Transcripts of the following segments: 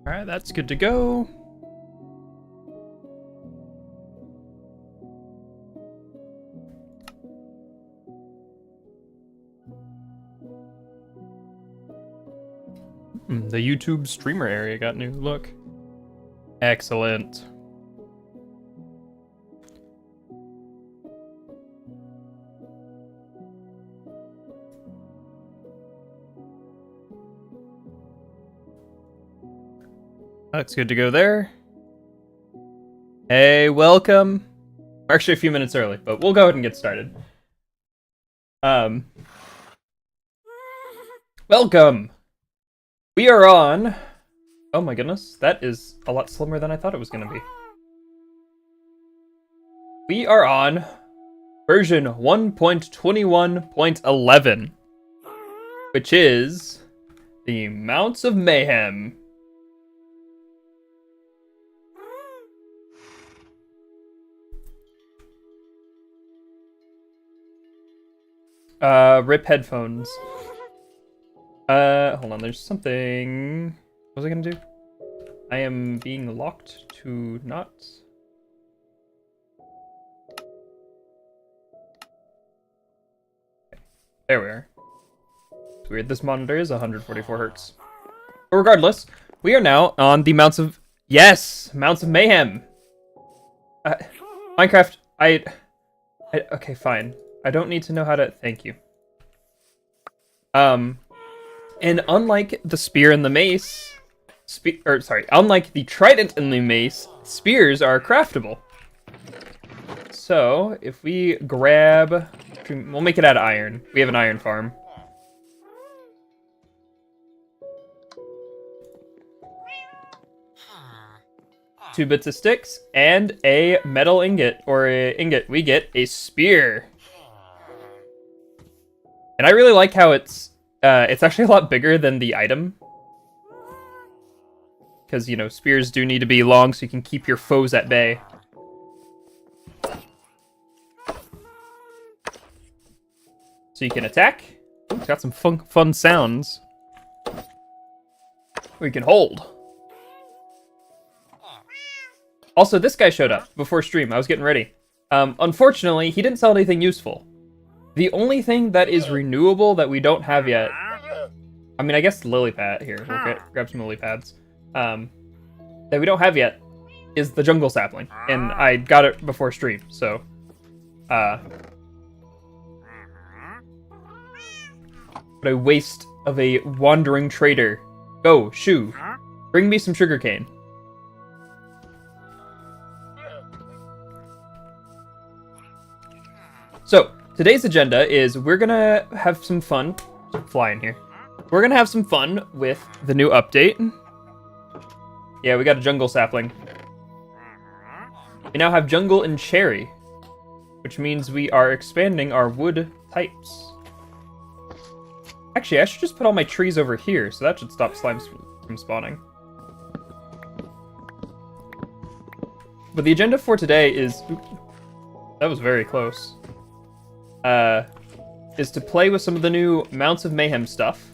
Alright, that's good to go. The YouTube streamer area got new look. Excellent. That's good to go there. Hey, welcome. We're actually a few minutes early, but we'll go ahead and get started. Welcome. We are on... Oh my goodness, that is a lot slimmer than I thought it was going to be. We are on version 1.21.11, which is the Mounts of Mayhem. Rip headphones. Hold on, there's something... What was I gonna do? I am being locked to not... Okay. There we are. It's weird, this monitor is 144 hertz. But regardless, we are now on the Mounts of... Yes! Mounts of Mayhem! Minecraft, okay, fine. I don't need to know how to... Thank you. And unlike the spear and the mace... unlike the trident and the mace, spears are craftable. So, if we grab... We'll make it out of iron. We have an iron farm. Two bits of sticks and a metal ingot, or a ingot. We get a spear. And I really like how it's actually a lot bigger than the item. Because, you know, spears do need to be long so you can keep your foes at bay. So you can attack. Ooh, it's got some fun sounds. We can hold. Also, this guy showed up before stream. I was getting ready. Unfortunately, he didn't sell anything useful. The only thing that is renewable that we don't have yet... I mean, I guess lily pad... Here, we'll grab some lily pads. That we don't have yet is the jungle sapling. And I got it before stream, so... What a waste of a wandering trader. Go, Shu. Bring me some sugarcane. So, today's agenda is we're gonna have some fun. Fly in here. We're gonna have some fun with the new update. Yeah, we got a jungle sapling. We now have jungle and cherry, which means we are expanding our wood types. Actually, I should just put all my trees over here, so that should stop slimes from spawning. But the agenda for today is... Oops, that was very close. Is to play with some of the new Mounts of Mayhem stuff.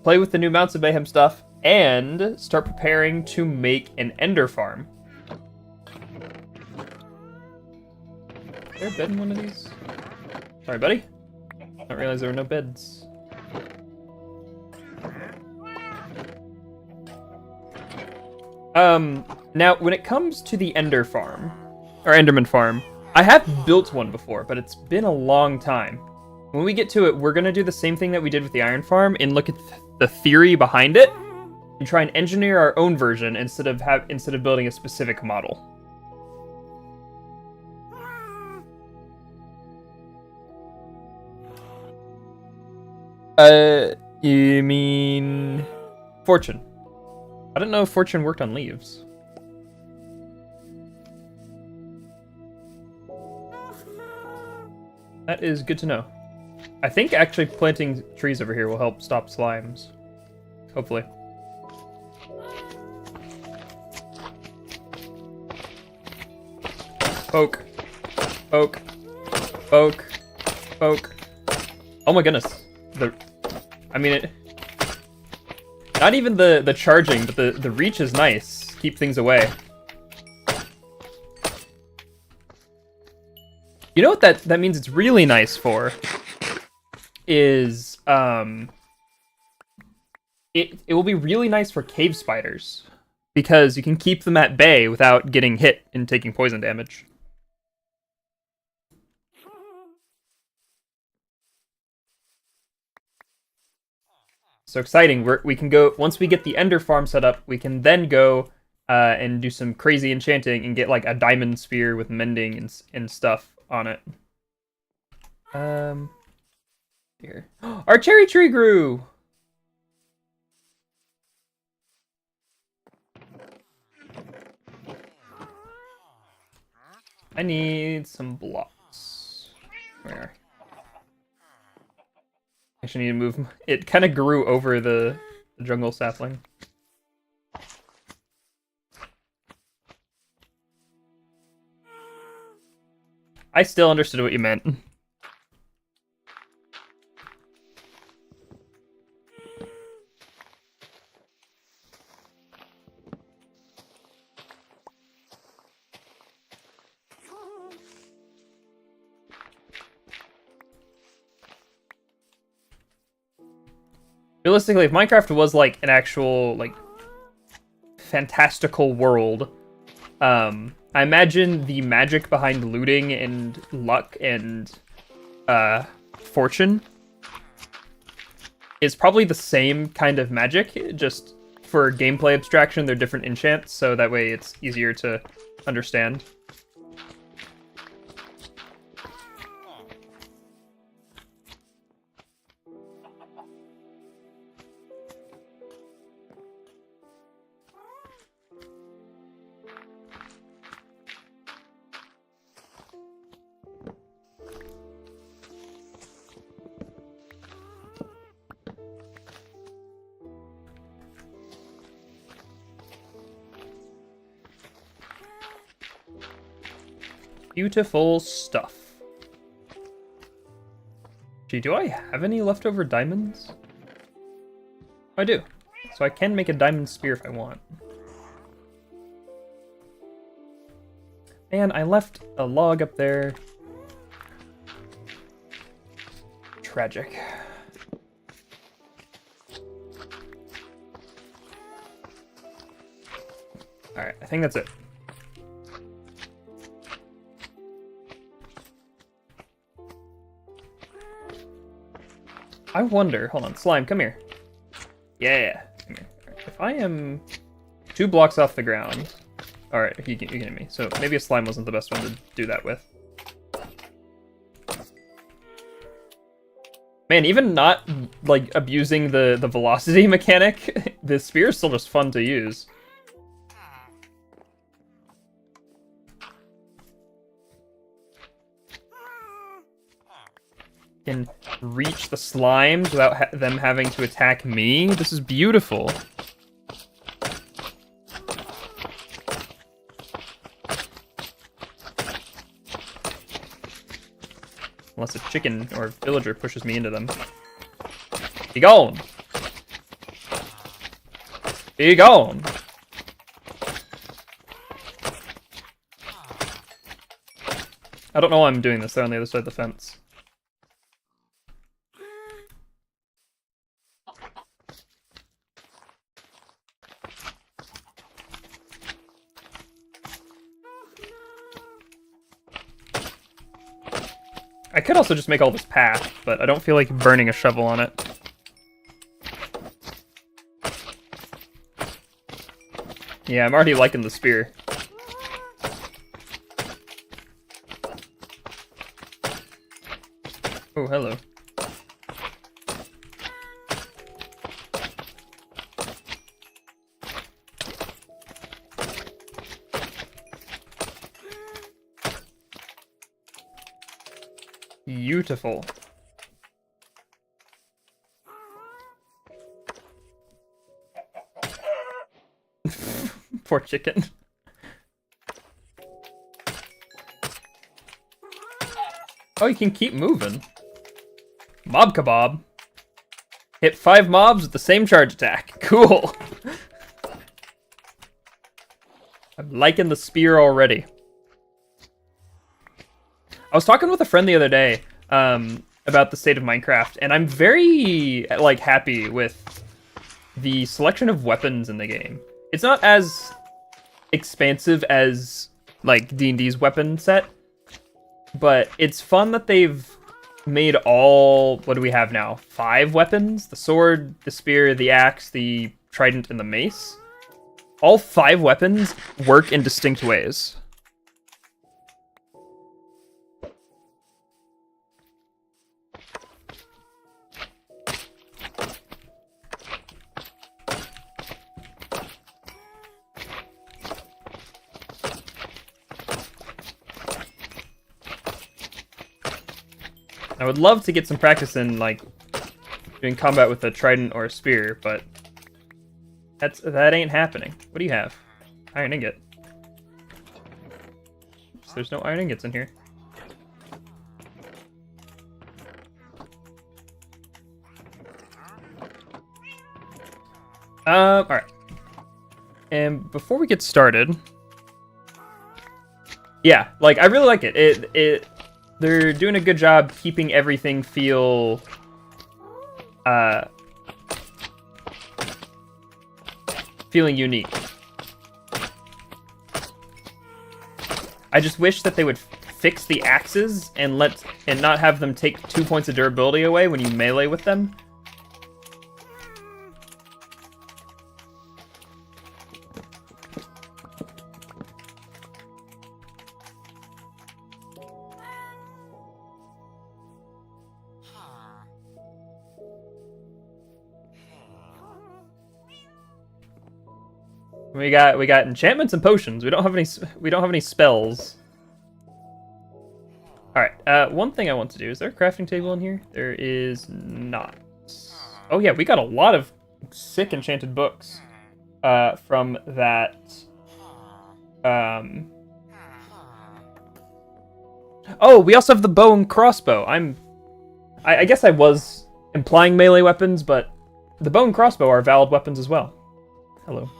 Play with the new Mounts of Mayhem stuff, and start preparing to make an ender farm. Is there a bed in one of these? Sorry, buddy. I didn't realize there were no beds. Now, when it comes to the ender farm, or enderman farm, I have built one before, but it's been a long time. When we get to it, we're gonna do the same thing that we did with the iron farm and look at the theory behind it and try and engineer our own version instead of building a specific model. You mean Fortune? I didn't know if Fortune worked on leaves. That is good to know. I think actually planting trees over here will help stop slimes. Hopefully. Poke. Poke. Poke. Poke. Oh my goodness. I mean, not even the charging, but the reach is nice. Keep things away. You know what that means it's really nice for? Is, it will be really nice for cave spiders. Because you can keep them at bay without getting hit and taking poison damage. So exciting. We can go, once we get the Ender farm set up, we can then go and do some crazy enchanting and get like a diamond spear with mending and stuff on it. Here. Our cherry tree grew! I need some blocks. Where? I actually need to move. It kind of grew over the jungle sapling. I still understood what you meant. Realistically, if Minecraft was like an actual like fantastical world, I imagine the magic behind looting and luck and fortune is probably the same kind of magic, just for gameplay abstraction, they're different enchants, so that way it's easier to understand. Beautiful stuff. Gee, do I have any leftover diamonds? I do. So I can make a diamond spear if I want. Man, I left a log up there. Tragic. Alright, I think that's it. I wonder, hold on, slime, come here. Yeah, come here. Right. If I am 2 blocks off the ground, all right, you can hit me. So maybe a slime wasn't the best one to do that with. Man, even not like abusing the velocity mechanic, the spear is still just fun to use. Can reach the slimes without them having to attack me. This is beautiful. Unless a chicken or villager pushes me into them. Be gone! Be gone! I don't know why I'm doing this. They're on the other side of the fence. I could also just make all this path, but I don't feel like burning a shovel on it. Yeah, I'm already liking the spear. Oh, hello. Beautiful. Poor chicken. Oh, you can keep moving. Mob kebab. Hit 5 mobs with the same charge attack. Cool. I'm liking the spear already. I was talking with a friend the other day about the state of Minecraft, and I'm very like happy with the selection of weapons in the game. It's not as expansive as like D&D's weapon set, but it's fun that they've made all, what do we have now? 5 weapons? The sword, the spear, the axe, the trident, and the mace. All 5 weapons work in distinct ways. I would love to get some practice in, like, doing combat with a trident or a spear, but that ain't happening. What do you have? Iron ingot. Oops, there's no iron ingots in here. Alright. And before we get started... Yeah, like, I really like it. They're doing a good job keeping everything feel... feeling unique. I just wish that they would fix the axes and not have them take 2 points of durability away when you melee with them. We got enchantments and potions. We don't have any spells. All right. One thing I want to do, is there a crafting table in here? There is not. Oh yeah, we got a lot of sick enchanted books from that. Oh, we also have the bow and crossbow. I guess I was implying melee weapons, but the bow and crossbow are valid weapons as well. Hello.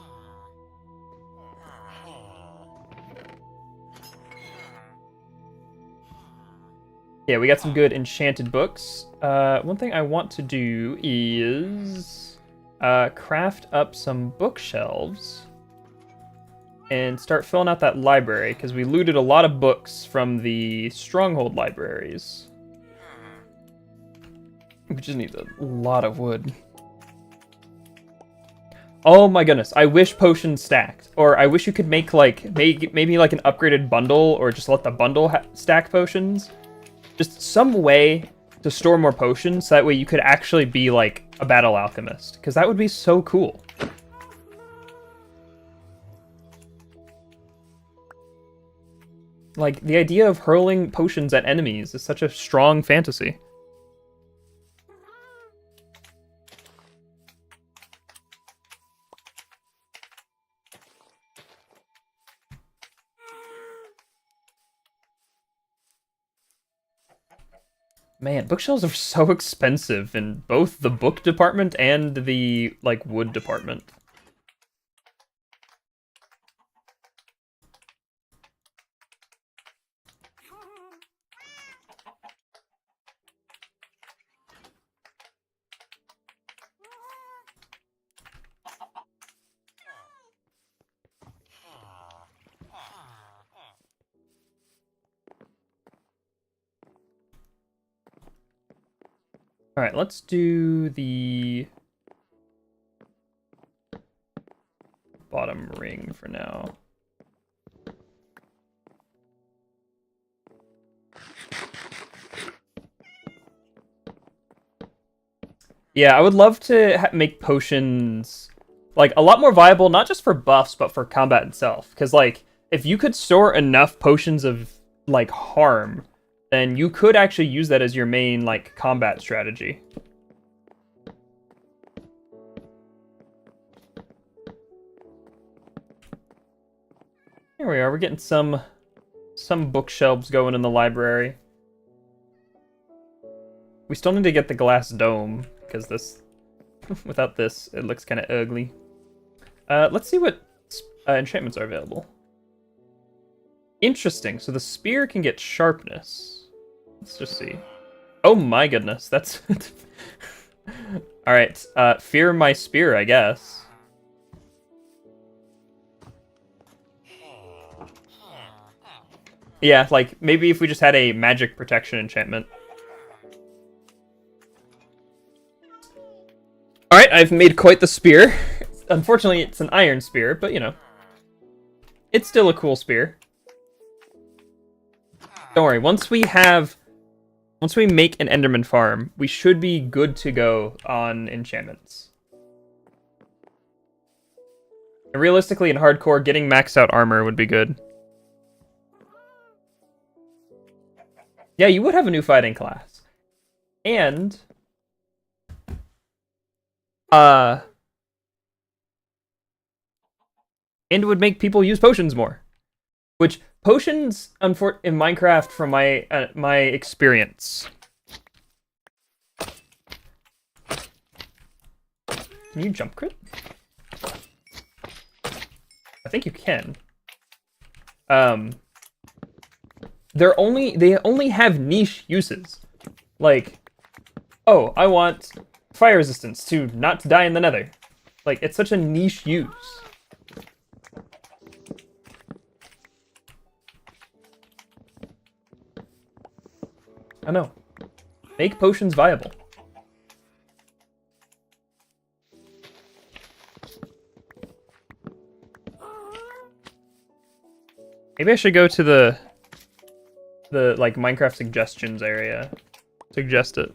Yeah, we got some good enchanted books. One thing I want to do is craft up some bookshelves and start filling out that library, because we looted a lot of books from the stronghold libraries. We just need a lot of wood. Oh my goodness, I wish potions stacked. Or I wish you could make maybe like an upgraded bundle, or just let the bundle stack potions. Just some way to store more potions, so that way you could actually be like a battle alchemist, because that would be so cool. Like, the idea of hurling potions at enemies is such a strong fantasy. Man, bookshelves are so expensive in both the book department and the, like, wood department. All right, let's do the bottom ring for now. Yeah, I would love to make potions like a lot more viable, not just for buffs, but for combat itself. Because like, if you could store enough potions of like harm, then you could actually use that as your main, like, combat strategy. Here we are, we're getting some bookshelves going in the library. We still need to get the glass dome, because this Without this, it looks kind of ugly. Let's see what enchantments are available. Interesting. So the spear can get sharpness. Let's just see. Oh my goodness, that's... Alright, fear my spear, I guess. Yeah, like, maybe if we just had a magic protection enchantment. Alright, I've made quite the spear. Unfortunately, it's an iron spear, but, you know. It's still a cool spear. Don't worry, once we make an Enderman farm, we should be good to go on enchantments. And realistically, in hardcore, getting maxed out armor would be good. Yeah, you would have a new fighting class. And... and it would make people use potions more. Which, potions, in Minecraft, from my experience... Can you jump crit? I think you can. They only have niche uses. Like, oh, I want fire resistance to not die in the nether. Like, it's such a niche use. I know. Make potions viable. Maybe I should go to the like Minecraft suggestions area. Suggest it.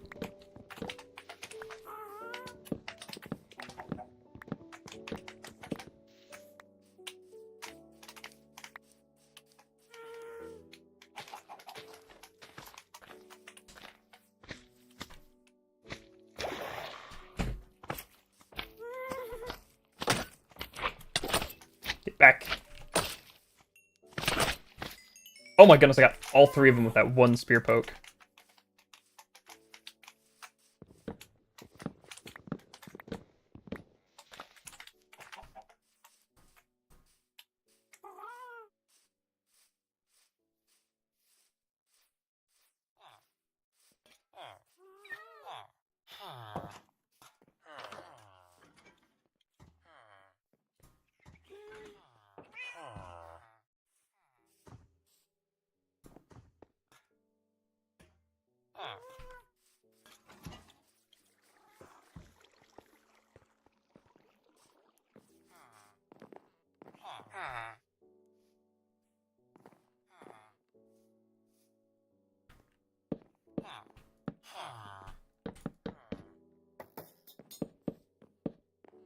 Get back. Oh my goodness, I got all three of them with that one spear poke.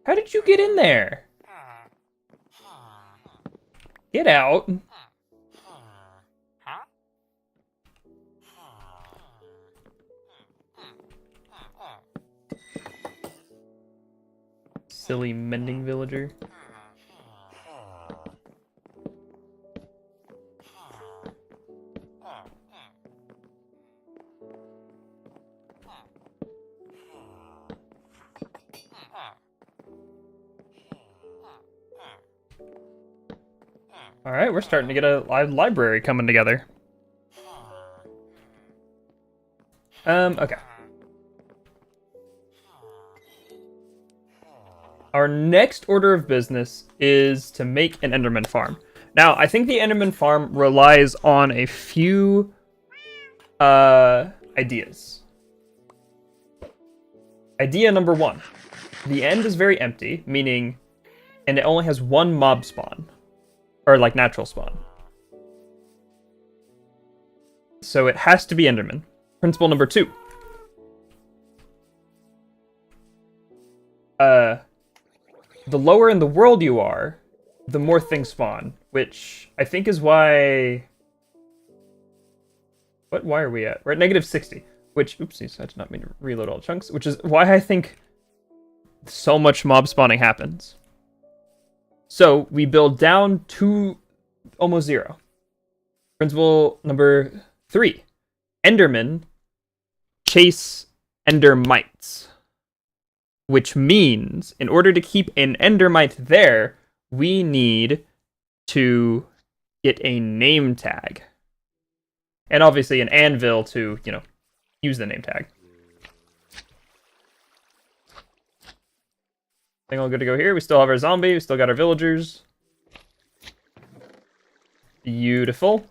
How did you get in there? Get out. Silly mending villager. Alright, we're starting to get a library coming together. Okay. Our next order of business is to make an Enderman farm. Now, I think the Enderman farm relies on a few ideas. Idea number one. The end is very empty, meaning, and it only has one mob spawn. Or like natural spawn. So it has to be Enderman. Principle number two. The lower in the world you are, the more things spawn. Which I think is why... Why are we at? We're at negative 60. Which, oopsies, I did not mean to reload all chunks. Which is why I think so much mob spawning happens. So we build down to almost zero. Principle number 3. Endermen chase endermites. which means in order to keep an endermite there, we need to get a name tag. And obviously an anvil to, use the name tag. I think all good to go here. We still have our zombie. We still got our villagers. Beautiful.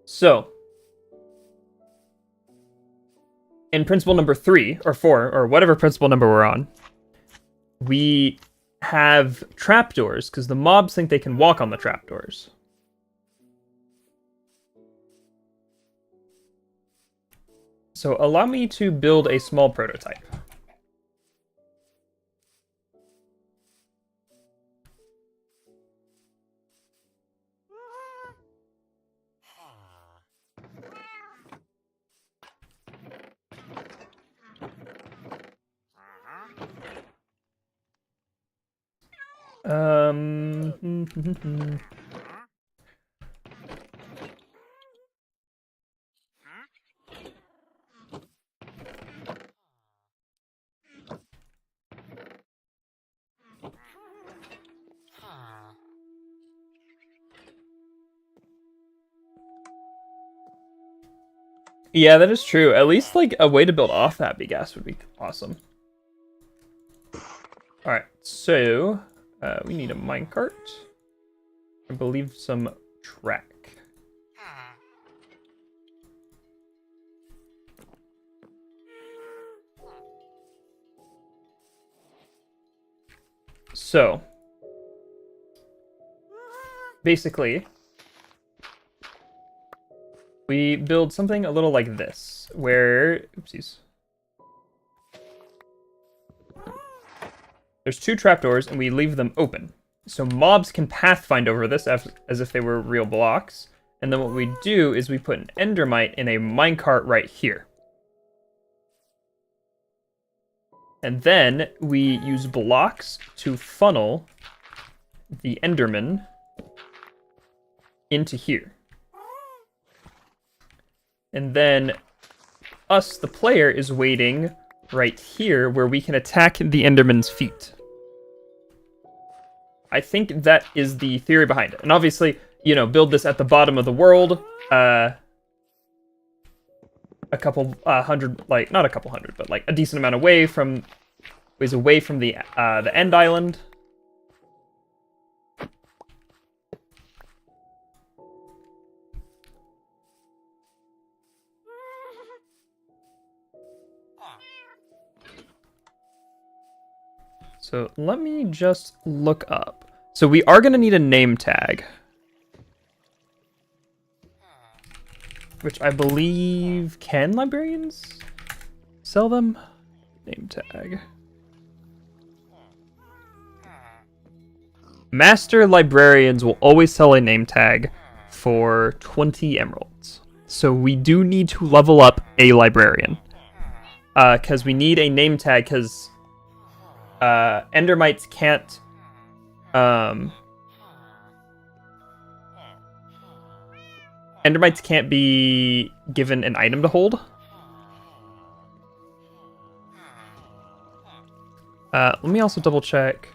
So in principle number 3 or 4 or whatever principle number we're on, we have trapdoors because the mobs think they can walk on the trapdoors. So allow me to build a small prototype. Yeah, that is true. At least, like, a way to build off that big ass would be awesome. Alright, so, we need a minecart. I believe some track. So, basically, we build something a little like this, where, oopsies. There's 2 trapdoors, and we leave them open. So mobs can pathfind over this as if they were real blocks. And then what we do is we put an endermite in a minecart right here. And then we use blocks to funnel the enderman into here. And then us, the player, is waiting right here where we can attack the enderman's feet. I think that is the theory behind it. And obviously, build this at the bottom of the world. A couple hundred, not a couple hundred, but a decent amount away from the end island. So let me just look up. So we are going to need a name tag, which I believe, can librarians sell them? Name tag. Master librarians will always sell a name tag for 20 emeralds. So we do need to level up a librarian. Because we need a name tag, because endermites can't endermites can't be given an item to hold. Let me also double check.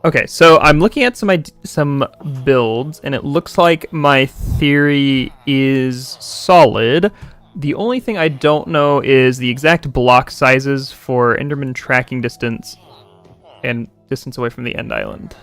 Okay, so I'm looking at some builds, and it looks like my theory is solid. The only thing I don't know is the exact block sizes for Enderman tracking distance and distance away from the end island.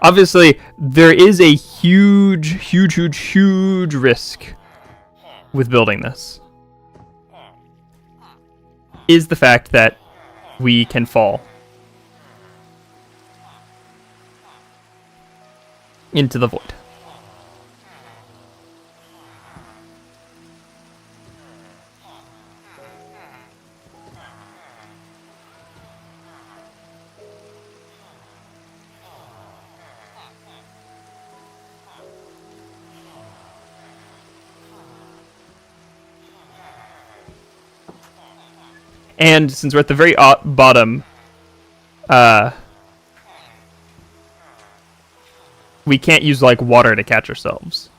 Obviously, there is a huge risk with building this. Is the fact that we can fall into the void. And since we're at the very bottom, we can't use like water to catch ourselves.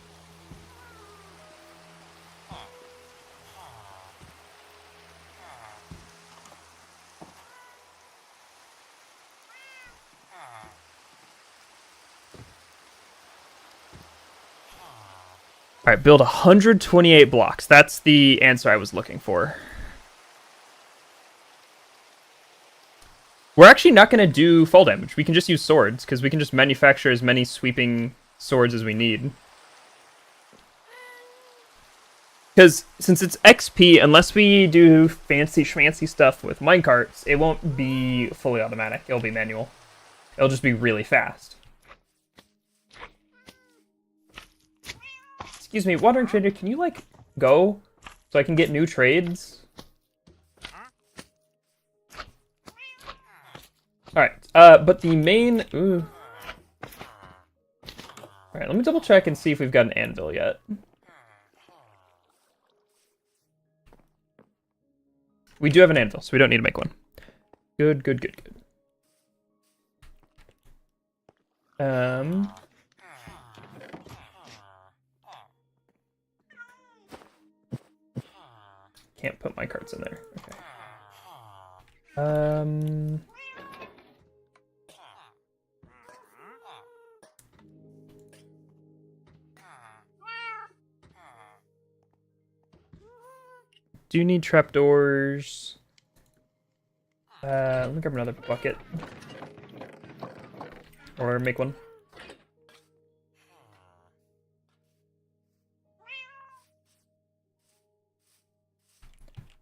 All right, build 128 blocks. That's the answer I was looking for. We're actually not going to do fall damage. We can just use swords, because we can just manufacture as many sweeping swords as we need. Because since it's XP, unless we do fancy schmancy stuff with minecarts, it won't be fully automatic. It'll be manual. It'll just be really fast. Excuse me, Wandering Trader, can you, like, go so I can get new trades? Alright, but the main... Ooh. Alright, let me double check and see if we've got an anvil yet. We do have an anvil, so we don't need to make one. Good. Can't put my carts in there. Okay. Do you need trapdoors? Let me grab another bucket. Or make one.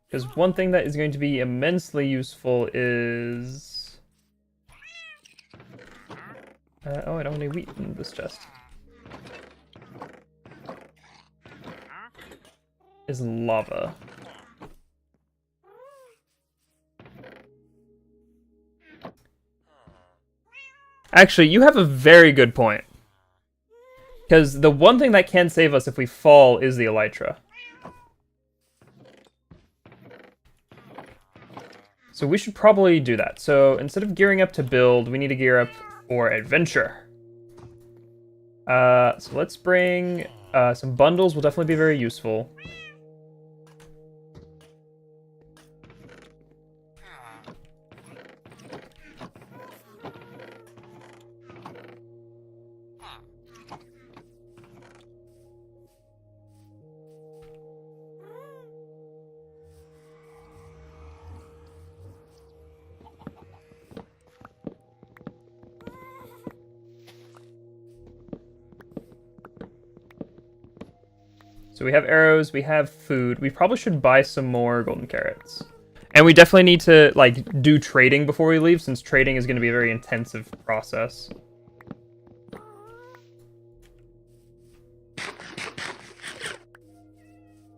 Because one thing that is going to be immensely useful is... oh, I don't have any wheat in this chest. Is lava. Actually, you have a very good point. Because the one thing that can save us if we fall is the elytra. So we should probably do that. So instead of gearing up to build, we need to gear up for adventure. So let's bring some bundles. Will definitely be very useful. So we have arrows, we have food. We probably should buy some more golden carrots. And we definitely need to, like, do trading before we leave, since trading is going to be a very intensive process.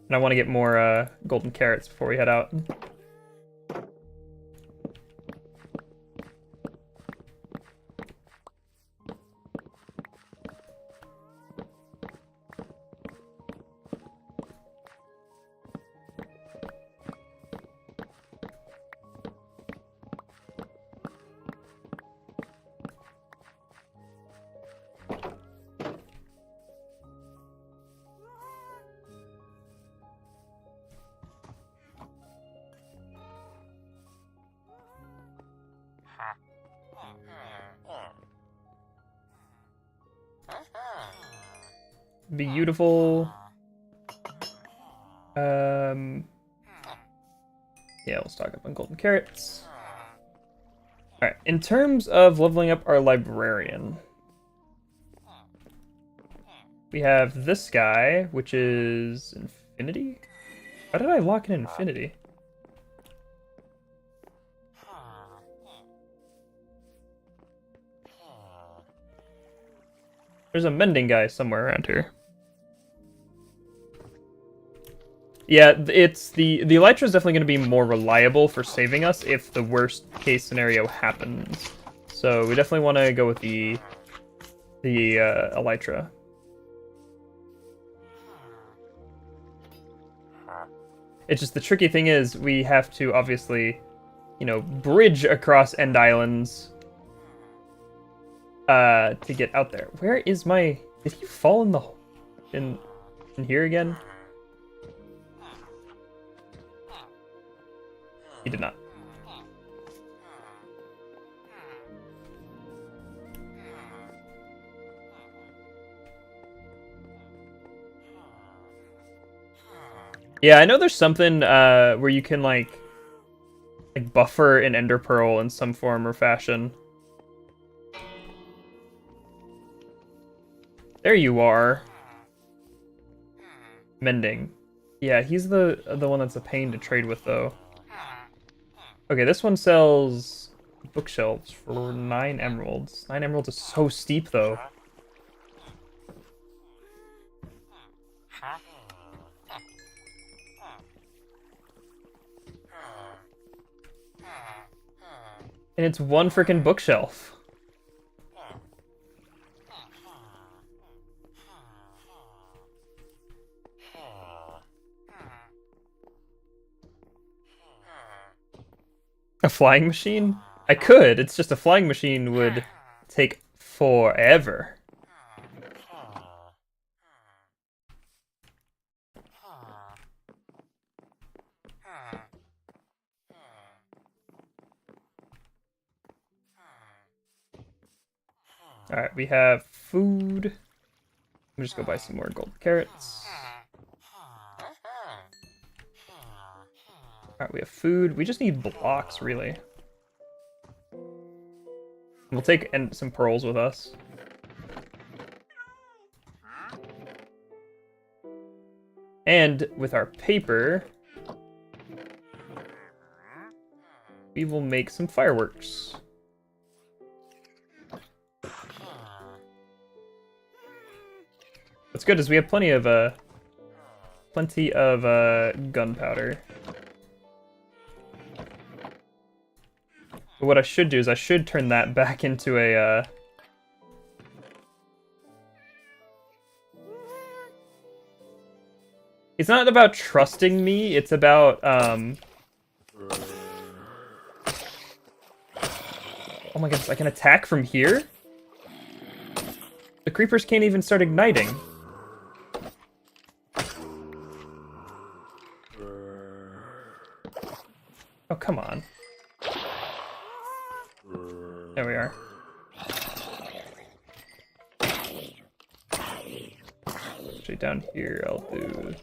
And I want to get more golden carrots before we head out. Beautiful. Yeah, we'll stock up on golden carrots. Alright, in terms of leveling up our librarian, We have this guy, which is infinity. Why did I lock in infinity? There's a mending guy somewhere around here. Yeah, it's the elytra is definitely going to be more reliable for saving us if the worst case scenario happens. So we definitely want to go with the elytra. It's just the tricky thing is we have to obviously, you know, bridge across end islands to get out there. Where is my... Did he fall in the... in here again? He did not. Yeah, I know there's something where you can like buffer an ender pearl in some form or fashion. There you are. Mending. Yeah, he's the one that's a pain to trade with though. Okay, this one sells bookshelves for 9 emeralds. 9 emeralds is so steep though. And it's one freaking bookshelf. A flying machine? I could, it's just a flying machine would take forever. Alright, we have food. Let me just go buy some more gold carrots. Alright, we have food. We just need blocks, really. We'll take some pearls with us. And with our paper, we will make some fireworks. What's good is we have plenty of gunpowder. But what I should do is I should turn that back into a It's not about trusting me, it's about oh my goodness, I can attack from here? The creepers can't even start igniting. Oh, come on. There we are. Actually, down here, I'll do...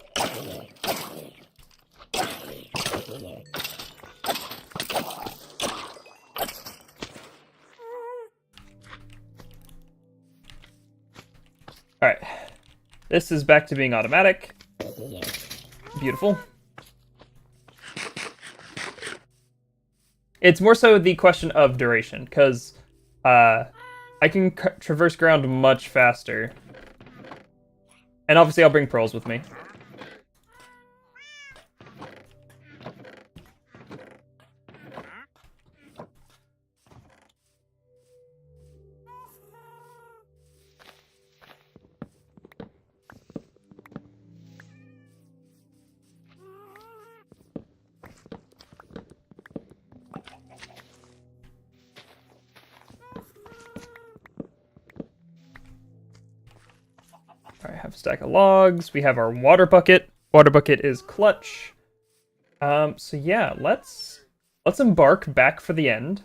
Alright. This is back to being automatic. Beautiful. It's more so the question of duration, because I can traverse ground much faster. And obviously I'll bring pearls with me. Alright, have a stack of logs. We have our water bucket. Water bucket is clutch. So yeah, let's embark back for the end.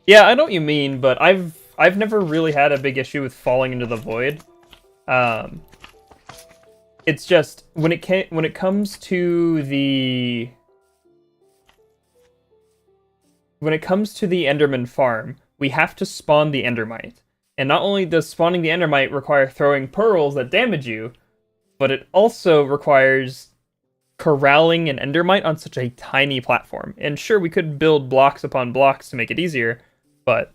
Yeah, I know what you mean, but I've never really had a big issue with falling into the void. Um, it's just when it comes to the Enderman farm, we have to spawn the Endermite. And not only does spawning the Endermite require throwing pearls that damage you, but it also requires corralling an Endermite on such a tiny platform. And sure, we could build blocks upon blocks to make it easier, but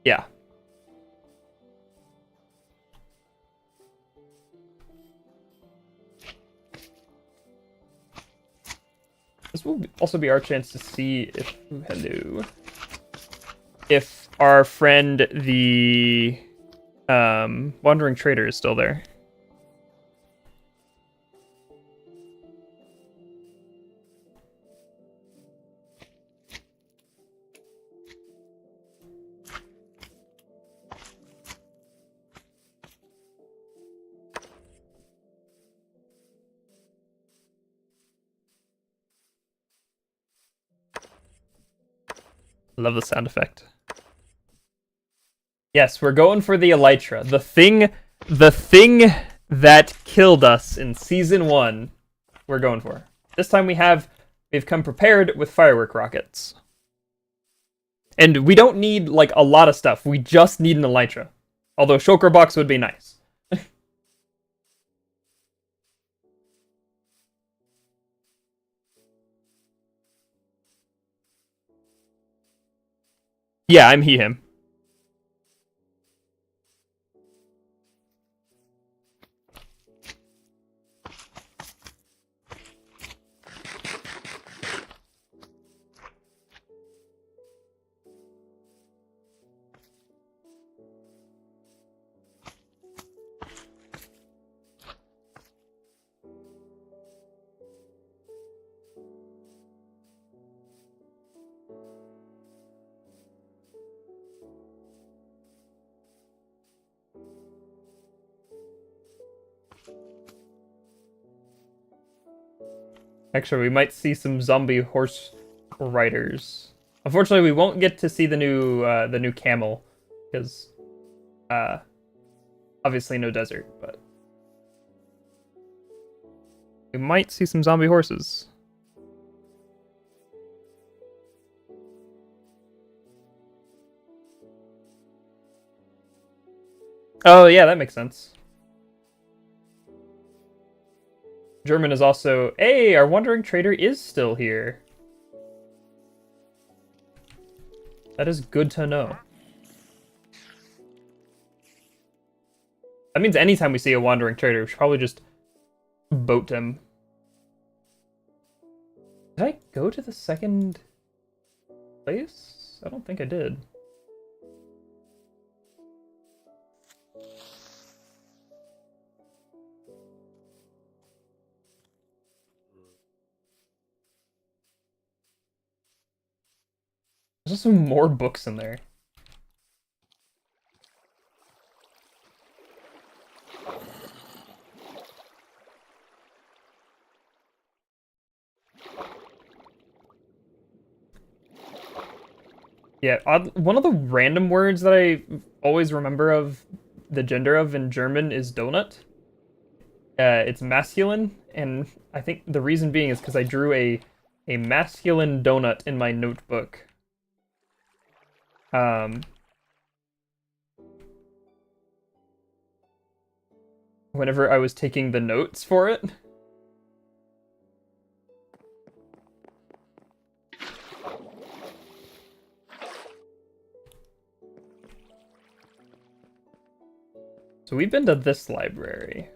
yeah. This will also be our chance to see if... Hello. If our friend, the Wandering Trader, is still there. Love the sound effect. Yes, we're going for the elytra. The thing that killed us in season 1. We're going for. This time we've come prepared with firework rockets. And we don't need like a lot of stuff. We just need an elytra. Although shulker box would be nice. Yeah, I'm him. Actually, we might see some zombie horse riders. Unfortunately, we won't get to see the new camel because obviously no desert, but we might see some zombie horses. Oh yeah, that makes sense. German is also... Hey, our Wandering Trader is still here. That is good to know. That means anytime we see a Wandering Trader, we should probably just boat him. Did I go to the second place? I don't think I did. There's also more books in there. Yeah, one of the random words that I always remember of the gender of in German is donut. It's masculine, and I think the reason being is because I drew a masculine donut in my notebook. Whenever I was taking the notes for it. So we've been to this library.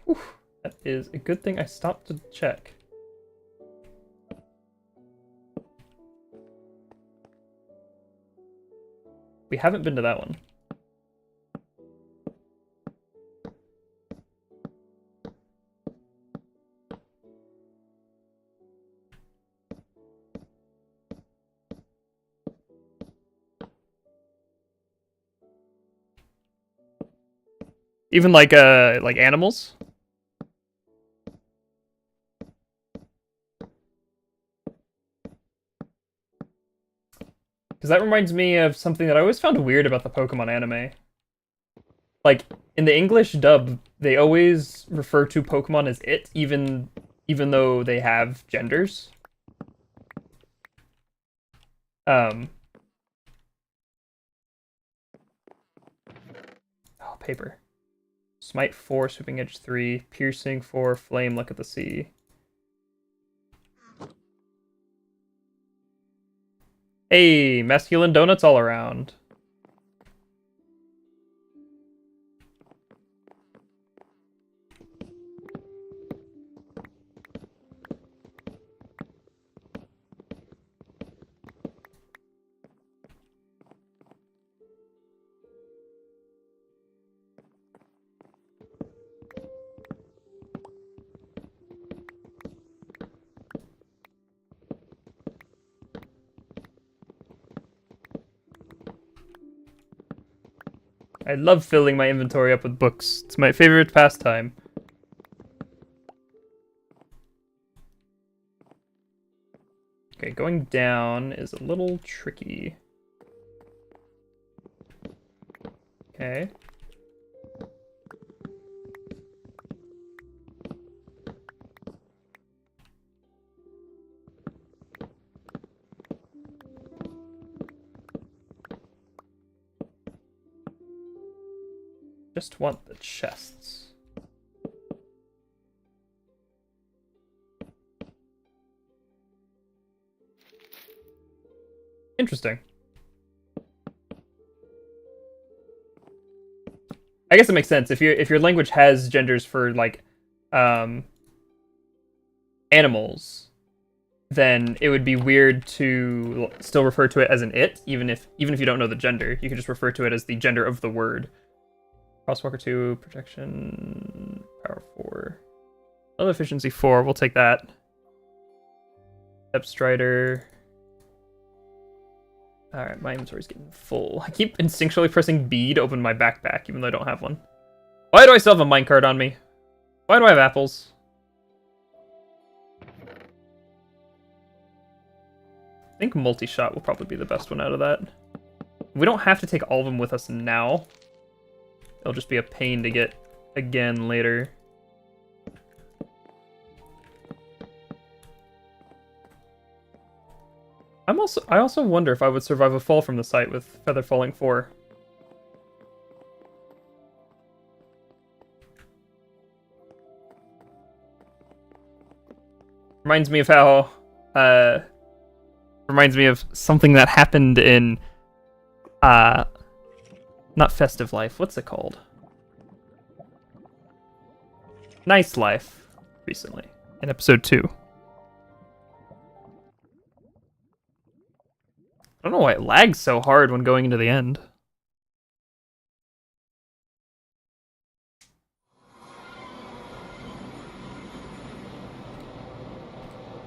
Whew, that is a good thing I stopped to check. We haven't been to that one. Even like animals? Because that reminds me of something that I always found weird about the Pokemon anime. Like, in the English dub, they always refer to Pokemon as it, even though they have genders. Oh, paper. Smite 4, Sweeping Edge 3, Piercing 4, Flame, Look at the Sea. Hey, masculine donuts all around. I love filling my inventory up with books. It's my favorite pastime. Okay, going down is a little tricky. Okay. Just want the chests. Interesting. I guess it makes sense if your language has genders for like animals, then it would be weird to still refer to it as an it, even if you don't know the gender. You could just refer to it as the gender of the word. Crosswalker 2, protection, power 4. Level efficiency 4, we'll take that. Step Strider. Alright, my inventory's getting full. I keep instinctually pressing B to open my backpack, even though I don't have one. Why do I still have a minecart on me? Why do I have apples? I think multi-shot will probably be the best one out of that. We don't have to take all of them with us now. It'll just be a pain to get again later. I also wonder if I would survive a fall from the site with Feather Falling 4. Reminds me of how reminds me of something that happened in not Festive Life, what's it called? Nice Life recently in episode 2. I don't know why it lags so hard when going into the end.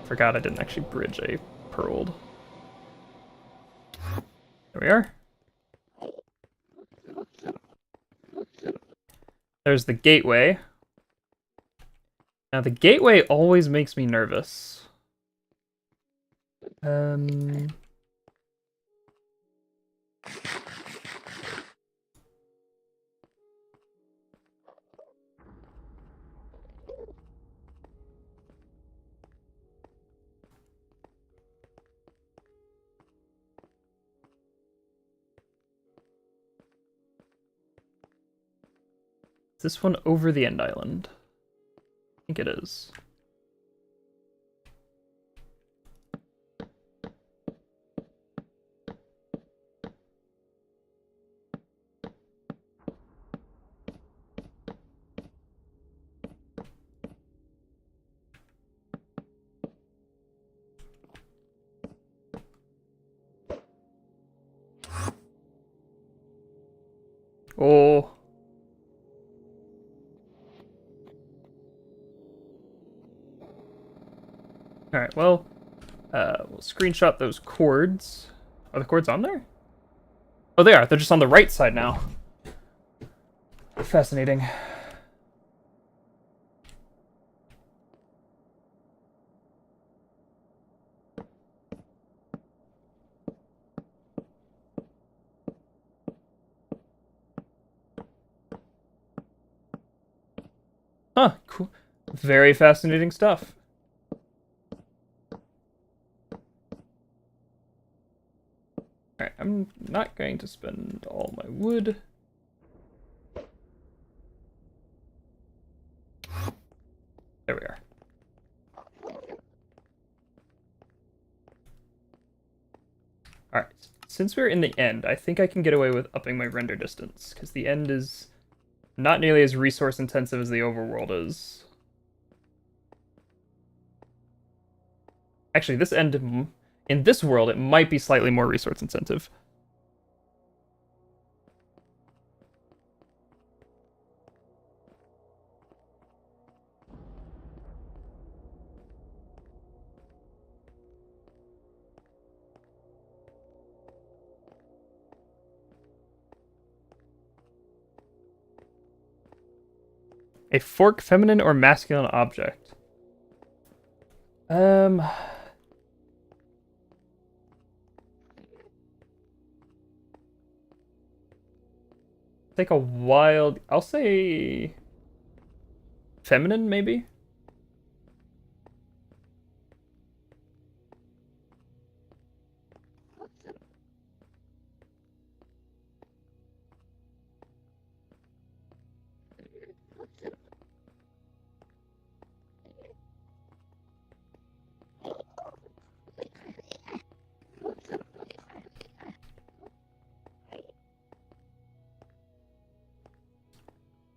Forgot I didn't actually bridge a pearled. There we are. There's the gateway. Now the gateway always makes me nervous. Is this one over the end island? I think it is. Oh. Alright, well, we'll screenshot those cords. Are the cords on there? Oh, they are. They're just on the right side now. Fascinating. Huh, cool. Very fascinating stuff. Alright, I'm not going to spend all my wood. There we are. Alright, since we're in the end, I think I can get away with upping my render distance, because the end is not nearly as resource intensive as the overworld is. Actually, this end, in this world, it might be slightly more resource intensive. A fork, feminine or masculine object? Take a wild... I'll say... feminine, maybe?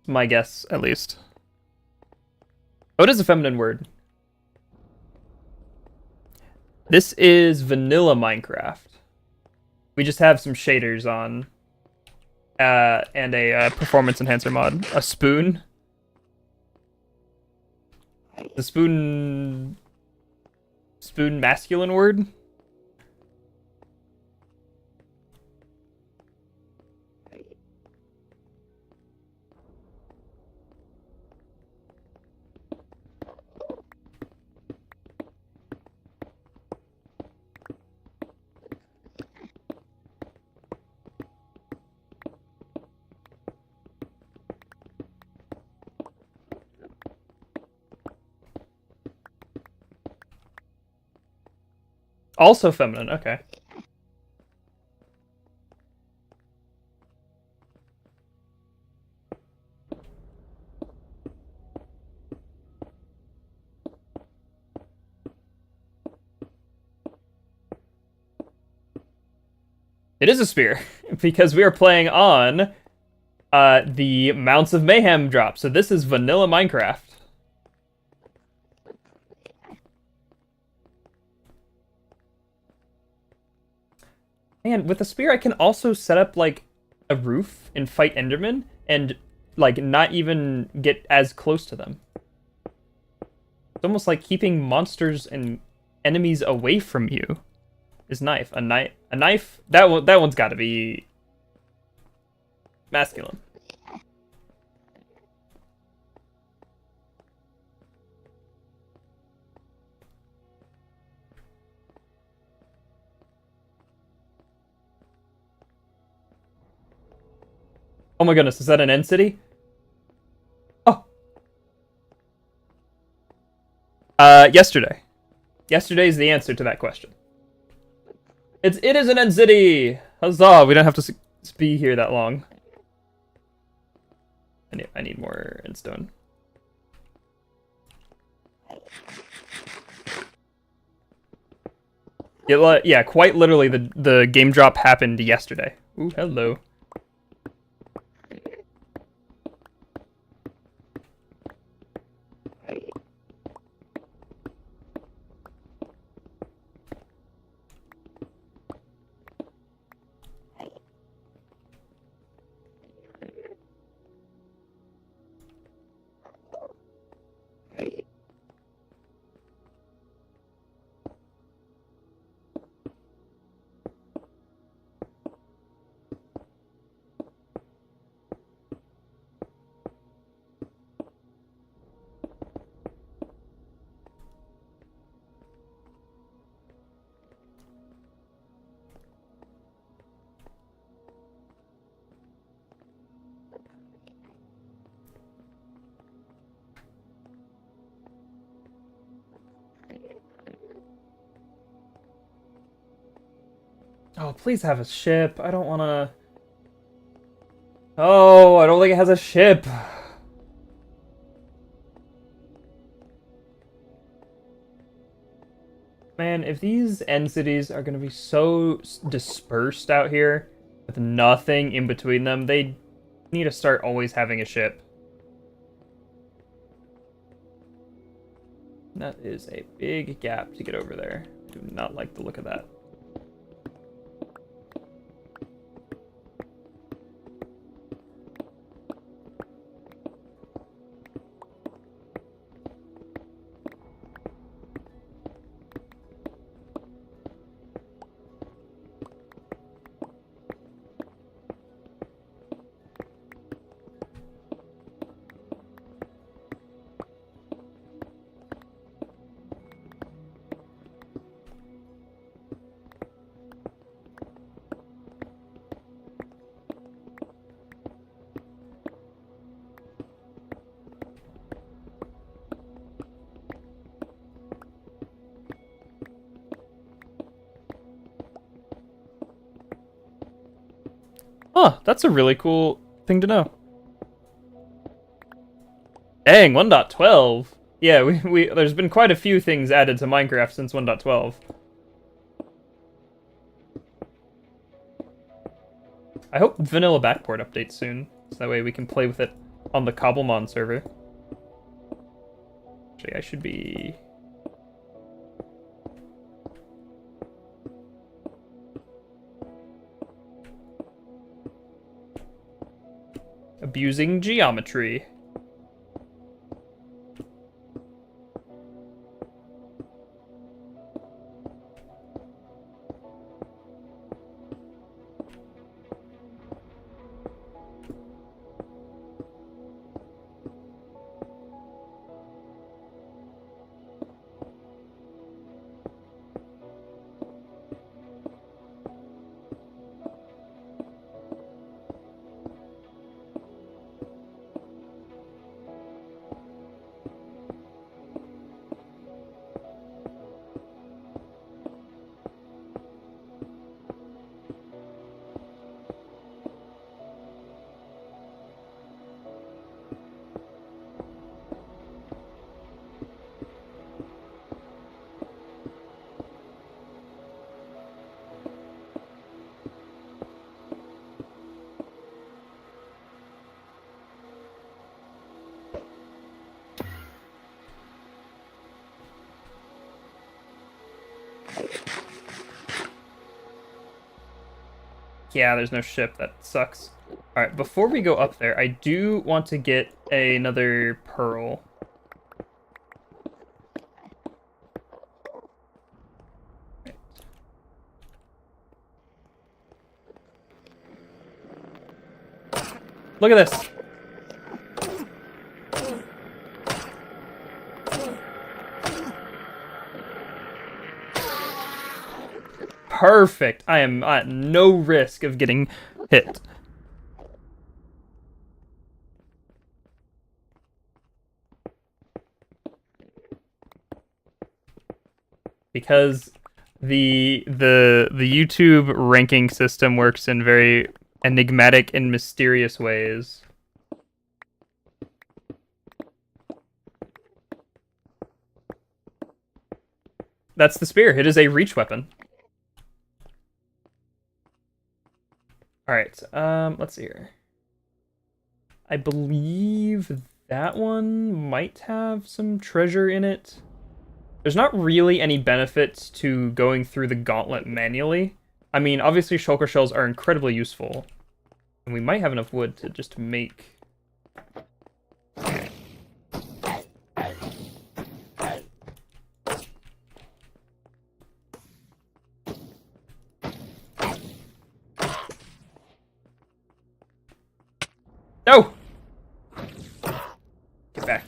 My guess, at least. Oh, it is a feminine word. This is vanilla Minecraft. We just have some shaders on. And a performance enhancer mod. A spoon. The spoon... Spoon masculine word? Also feminine, okay. It is a spear, because we are playing on the Mounts of Mayhem drop. So this is vanilla Minecraft. And with the spear, I can also set up, like, a roof and fight Endermen, and, like, not even get as close to them. It's almost like keeping monsters and enemies away from you is knife. A knife. That one's got to be masculine. Oh my goodness, is that an end city? Oh. Yesterday. Yesterday is the answer to that question. It is an end city! Huzzah! We don't have to be here that long. I need more endstone. Yeah, quite literally, the game drop happened yesterday. Ooh, hello. Oh, please have a ship. I don't want to... Oh, I don't think it has a ship. Man, if these end cities are going to be so dispersed out here, with nothing in between them, they need to start always having a ship. That is a big gap to get over there. Do not like the look of that. Huh, that's a really cool thing to know. Dang, 1.12. Yeah, there's been quite a few things added to Minecraft since 1.12. I hope vanilla backport updates soon, so that way we can play with it on the Cobblemon server. Actually, I should be... abusing geometry. Yeah, there's no ship. That sucks. Alright, before we go up there, I do want to get another pearl. Look at this! Perfect! I am at no risk of getting hit. Because the YouTube ranking system works in very enigmatic and mysterious ways. That's the spear. It is a reach weapon. Alright, let's see here. I believe that one might have some treasure in it. There's not really any benefits to going through the gauntlet manually. I mean, obviously shulker shells are incredibly useful. And we might have enough wood to just make... No! Get back.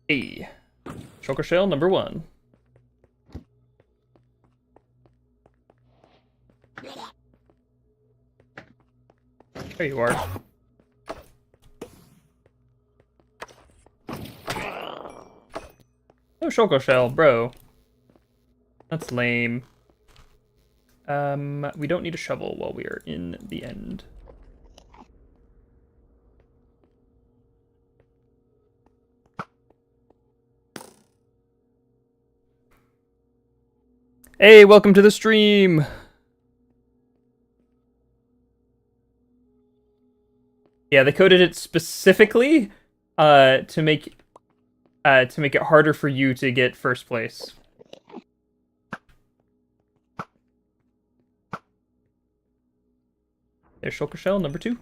Hey. Shulker shell number 1. There you are. shulker shell, bro. That's lame. We don't need a shovel while we are in the end. Hey, welcome to the stream. Yeah, they coded it specifically to make it harder for you to get first place. There's shulker shell number 2.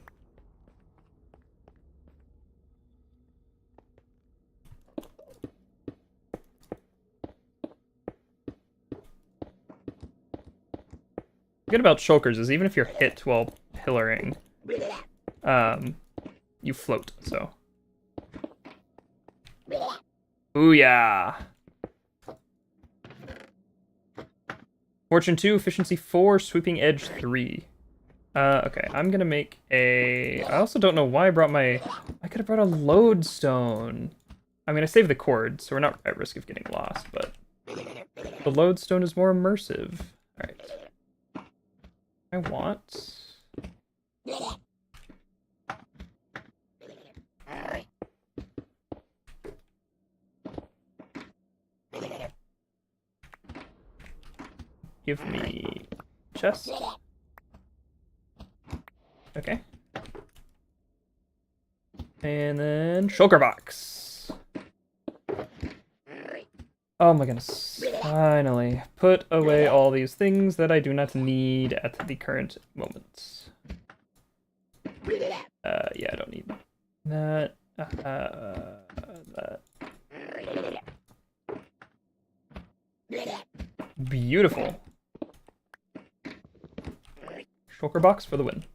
Good about shulkers is even if you're hit while pillaring, you float, so. Booyah! Fortune 2, efficiency 4, sweeping edge 3. Okay, I'm gonna make a... I also don't know why I brought my... I could have brought a lodestone. I mean, I saved the cord, so we're not at risk of getting lost, but... The lodestone is more immersive. Alright. I want... Give me... chest. Okay. And then shulker box. Oh my goodness. Finally. Put away all these things that I do not need at the current moment. Yeah, I don't need that. That. Beautiful. Shulker box for the win.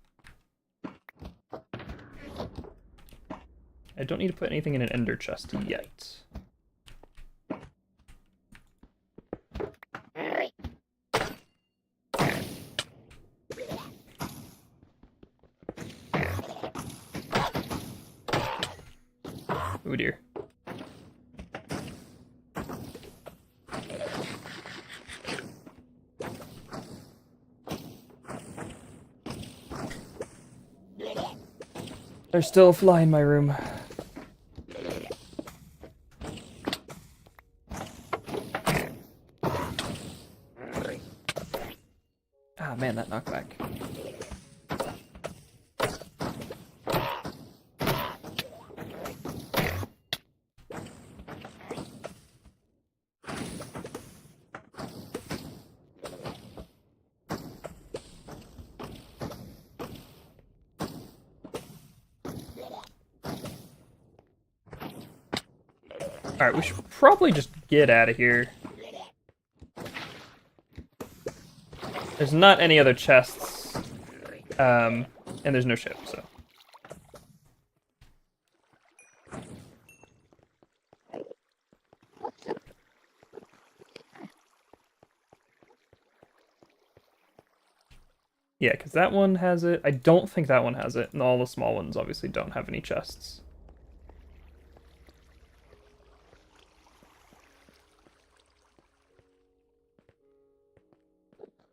I don't need to put anything in an ender chest yet. Oh dear. There's still a fly in my room. Ah, man, that knockback. Alright, we should probably just get out of here. There's not any other chests, and there's no ship, so. Yeah, because that one has it. I don't think that one has it, and all the small ones obviously don't have any chests.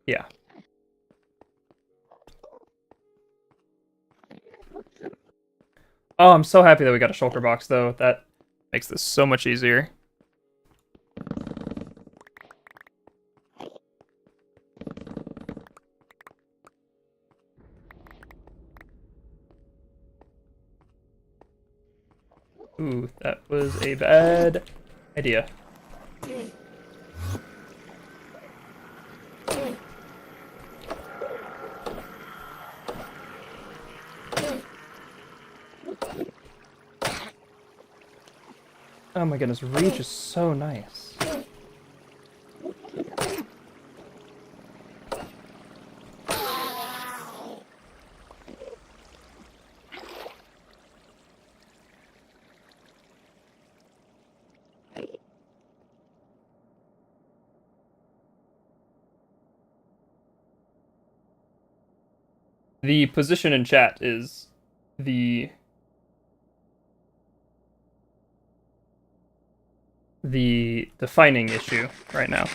Yeah. Oh, I'm so happy that we got a shulker box, though. That makes this so much easier. Ooh, that was a bad idea. Oh my goodness, reach is so nice. The position in chat is the the defining issue right now.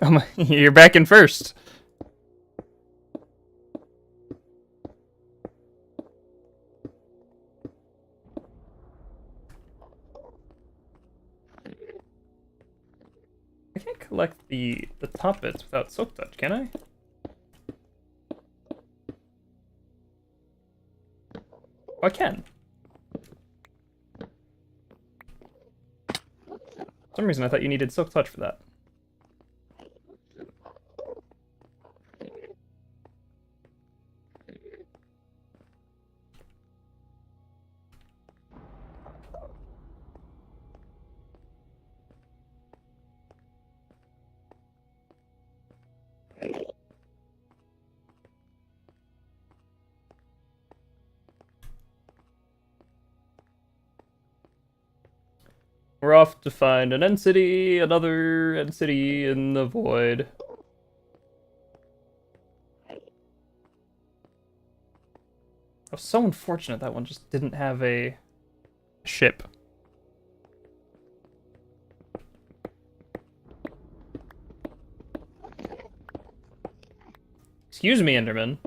Oh my, you're back in first. I can't collect the top bits without Silk Touch, can I? Oh, I can. For some reason I thought you needed Silk Touch for that. We're off to find an N-City, another N-City in the void. I was so unfortunate that one just didn't have a ship. Excuse me, Enderman.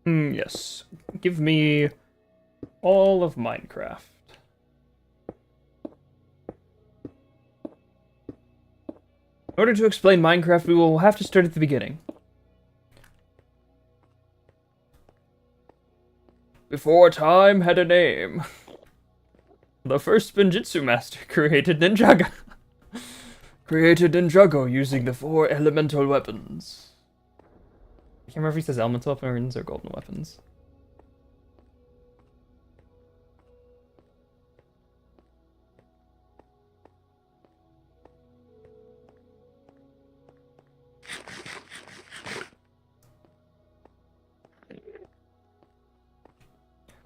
Yes. Give me all of Minecraft. In order to explain Minecraft, we will have to start at the beginning. Before time had a name. The first Spinjitzu master created Ninjago. Created Ninjago using the 4 elemental weapons. I can't remember if he says elemental weapons or golden weapons.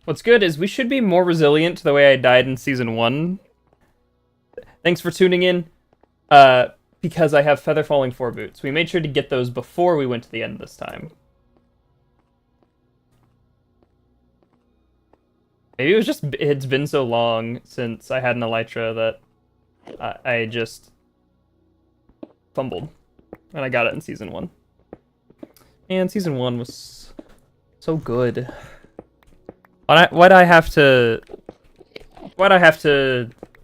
What's good is we should be more resilient to the way I died in Season 1. Thanks for tuning in. Because I have Feather Falling 4 boots. We made sure to get those before we went to the end this time. Maybe it was just, it's been so long since I had an Elytra that I just fumbled. And I got it in Season 1. And Season 1 was so good. Why'd I have to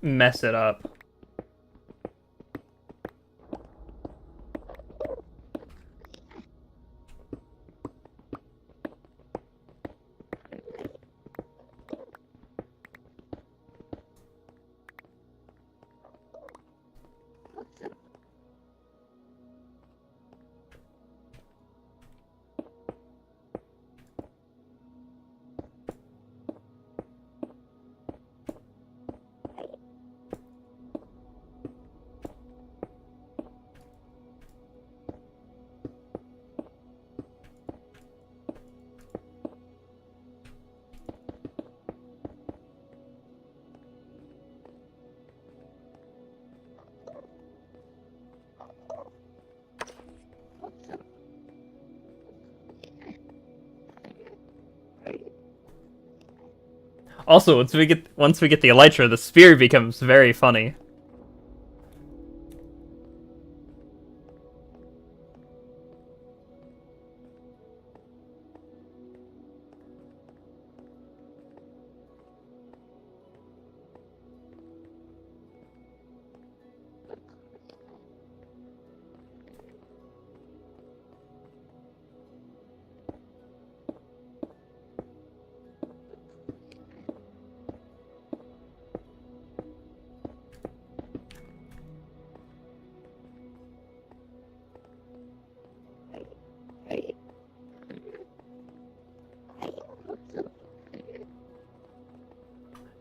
mess it up? Also, once we get the elytra, the spear becomes very funny.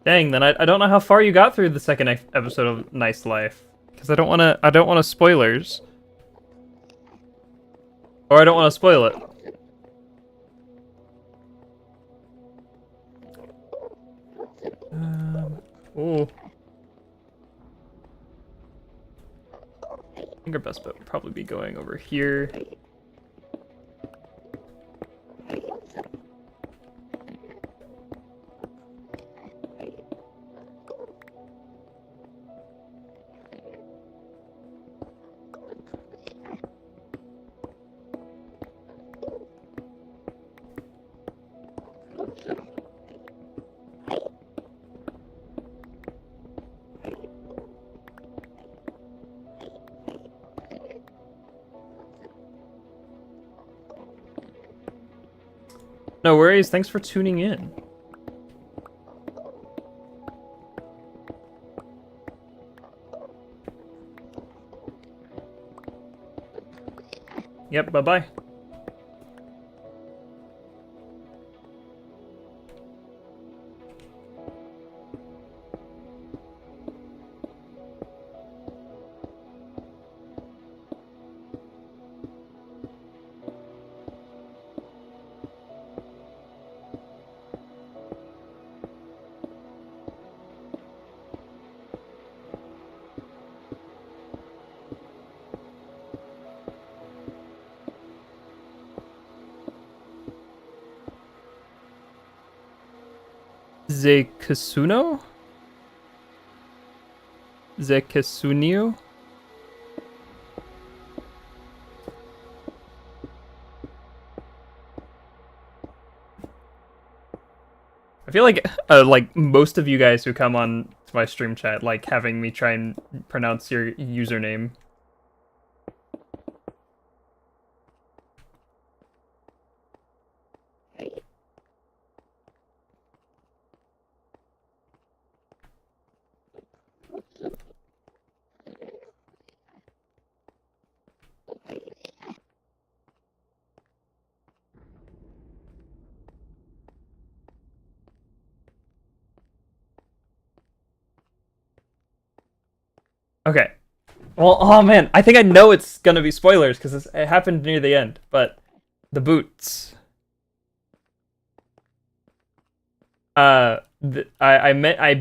Dang, then I don't know how far you got through the second episode of Nice Life, because I don't want to spoilers, or I don't want to spoil it. Ooh. I think our best bet would probably be going over here. No worries, thanks for tuning in. Yep, bye-bye. Zekasuno? Zekasunio? I feel like most of you guys who come on to my stream chat like having me try and pronounce your username. Okay. Well, oh man, I think I know it's gonna be spoilers because it happened near the end, but the boots. I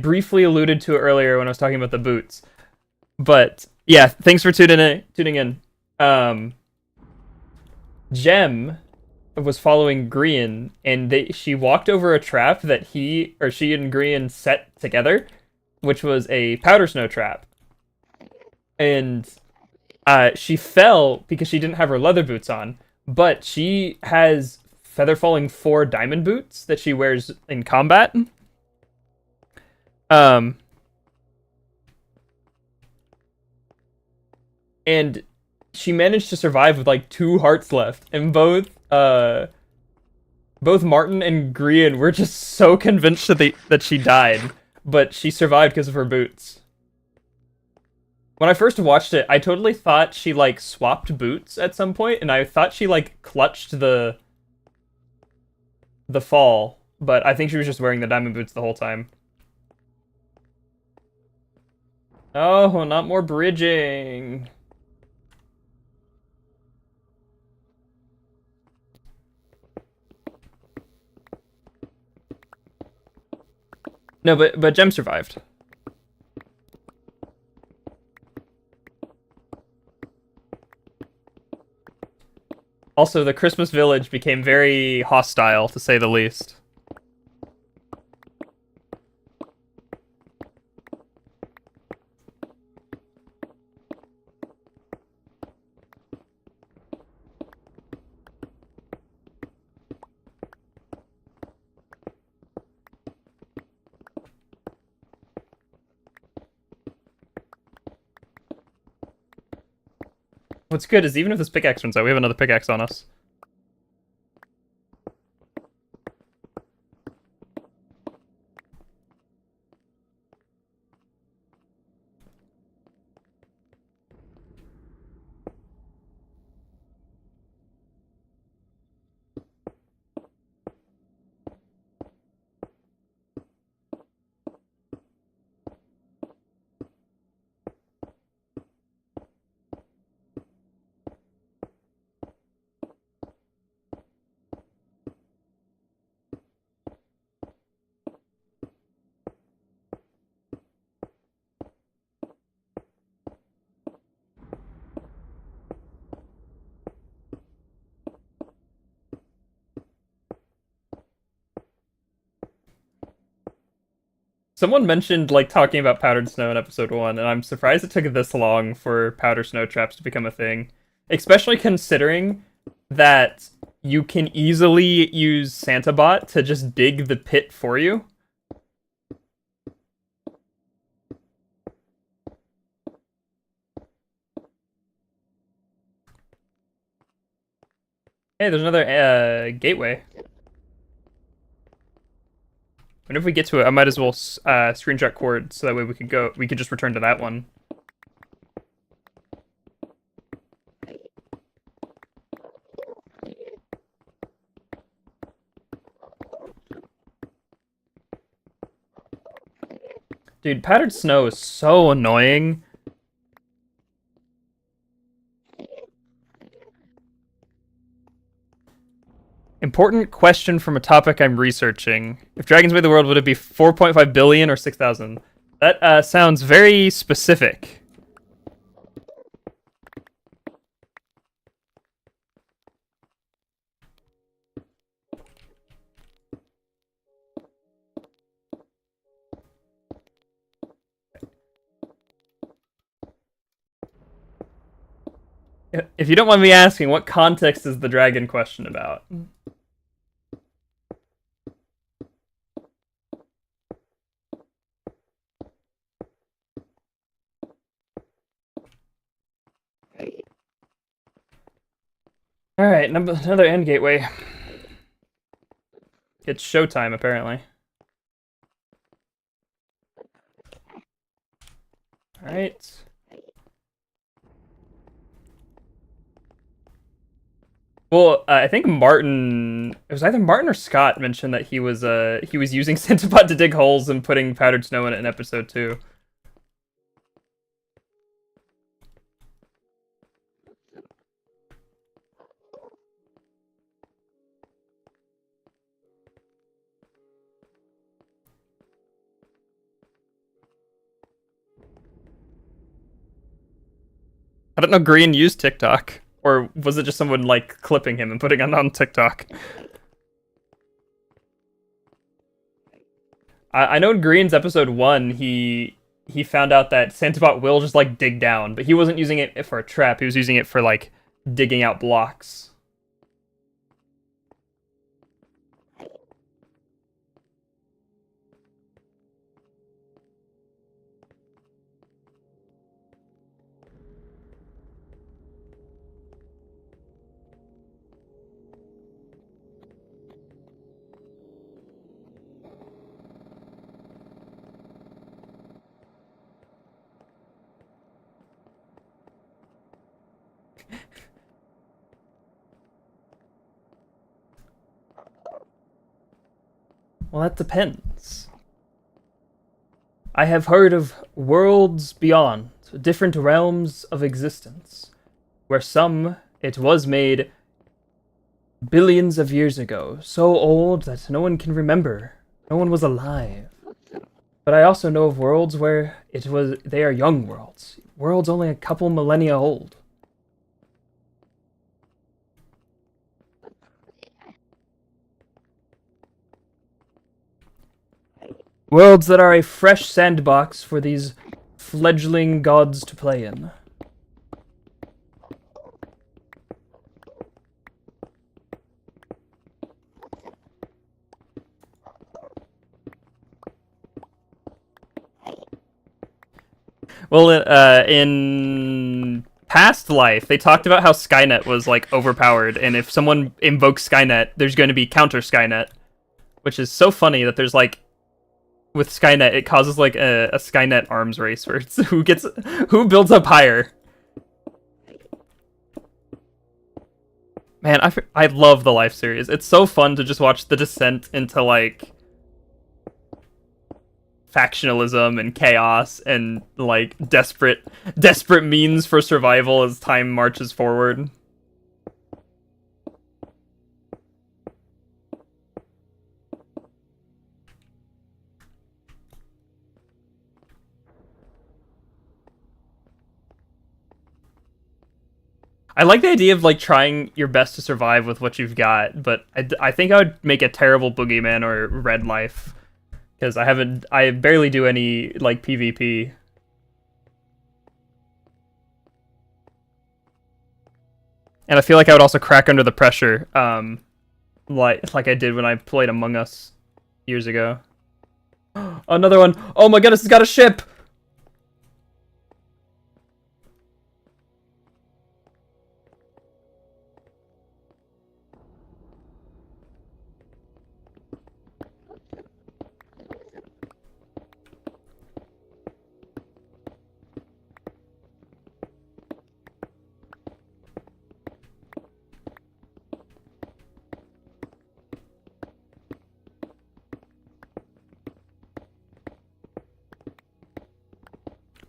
briefly alluded to it earlier when I was talking about the boots, but yeah, thanks for tuning in. Jem was following Grian, and she walked over a trap that she and Grian set together, which was a powder snow trap. And she fell because she didn't have her leather boots on, but she has Feather Falling 4 diamond boots that she wears in combat. And she managed to survive with like 2 hearts left, and both Martin and Grian were just so convinced that she died, but she survived because of her boots. When I first watched it, I totally thought she like swapped boots at some point, and I thought she like clutched the fall, but I think she was just wearing the diamond boots the whole time. Oh, not more bridging. No, but Jem survived. Also, the Christmas village became very hostile, to say the least. What's good is even if this pickaxe runs out, we have another pickaxe on us. Someone mentioned like talking about powdered snow in episode 1, and I'm surprised it took this long for powder snow traps to become a thing. Especially considering that you can easily use SantaBot to just dig the pit for you. Hey, there's another gateway. And if we get to it, I might as well screenshot cord so that way we could just return to that one. Dude, powdered snow is so annoying. Important question from a topic I'm researching. If dragons made the world, would it be 4.5 billion or 6,000? That sounds very specific. If you don't mind me asking, what context is the dragon question about? Alright, another end gateway. It's showtime, apparently. Alright. Well, I think Martin... It was either Martin or Scott mentioned that he was using SantaBot to dig holes and putting powdered snow in it in episode 2. I don't know Green used TikTok. Or was it just someone, like, clipping him and putting it on TikTok? I know in Green's episode 1, he found out that SantaBot will just, like, dig down. But he wasn't using it for a trap. He was using it for, like, digging out blocks. Well, that depends. I have heard of worlds beyond, different realms of existence, where some it was made billions of years ago, so old that no one can remember. No one was alive. But I also know of worlds where they are young worlds. Worlds only a couple millennia old. Worlds that are a fresh sandbox for these fledgling gods to play in. Well, in Past life, they talked about how Skynet was, like, overpowered, and if someone invokes Skynet, there's going to be counter Skynet. Which is so funny that there's, like, with Skynet, it causes, like, a Skynet arms race, where it's who builds up higher. Man, I love the Life series. It's so fun to just watch the descent into, like, factionalism and chaos and, like, desperate means for survival as time marches forward. I like the idea of, like, trying your best to survive with what you've got, but I think I would make a terrible boogeyman or red life. Because I barely do any, like, PvP. And I feel like I would also crack under the pressure, like I did when I played Among Us years ago. Another one! Oh my goodness, it's got a ship!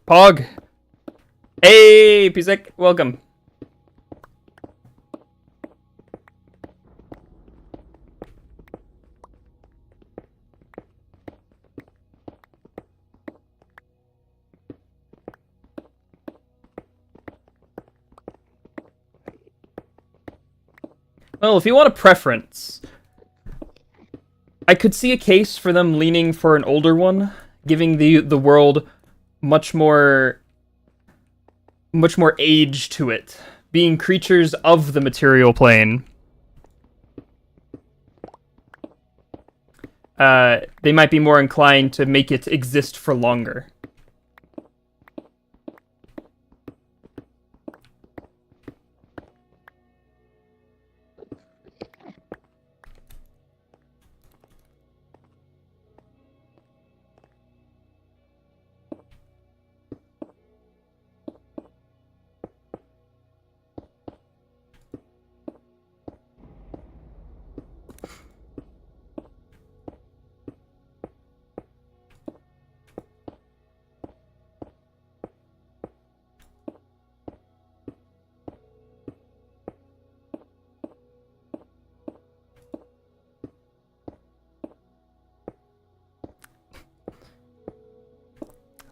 Pog! Hey, Pisek, welcome. Well, if you want a preference, I could see a case for them leaning for an older one, giving the world much more age to it, being creatures of the material plane. They might be more inclined to make it exist for longer.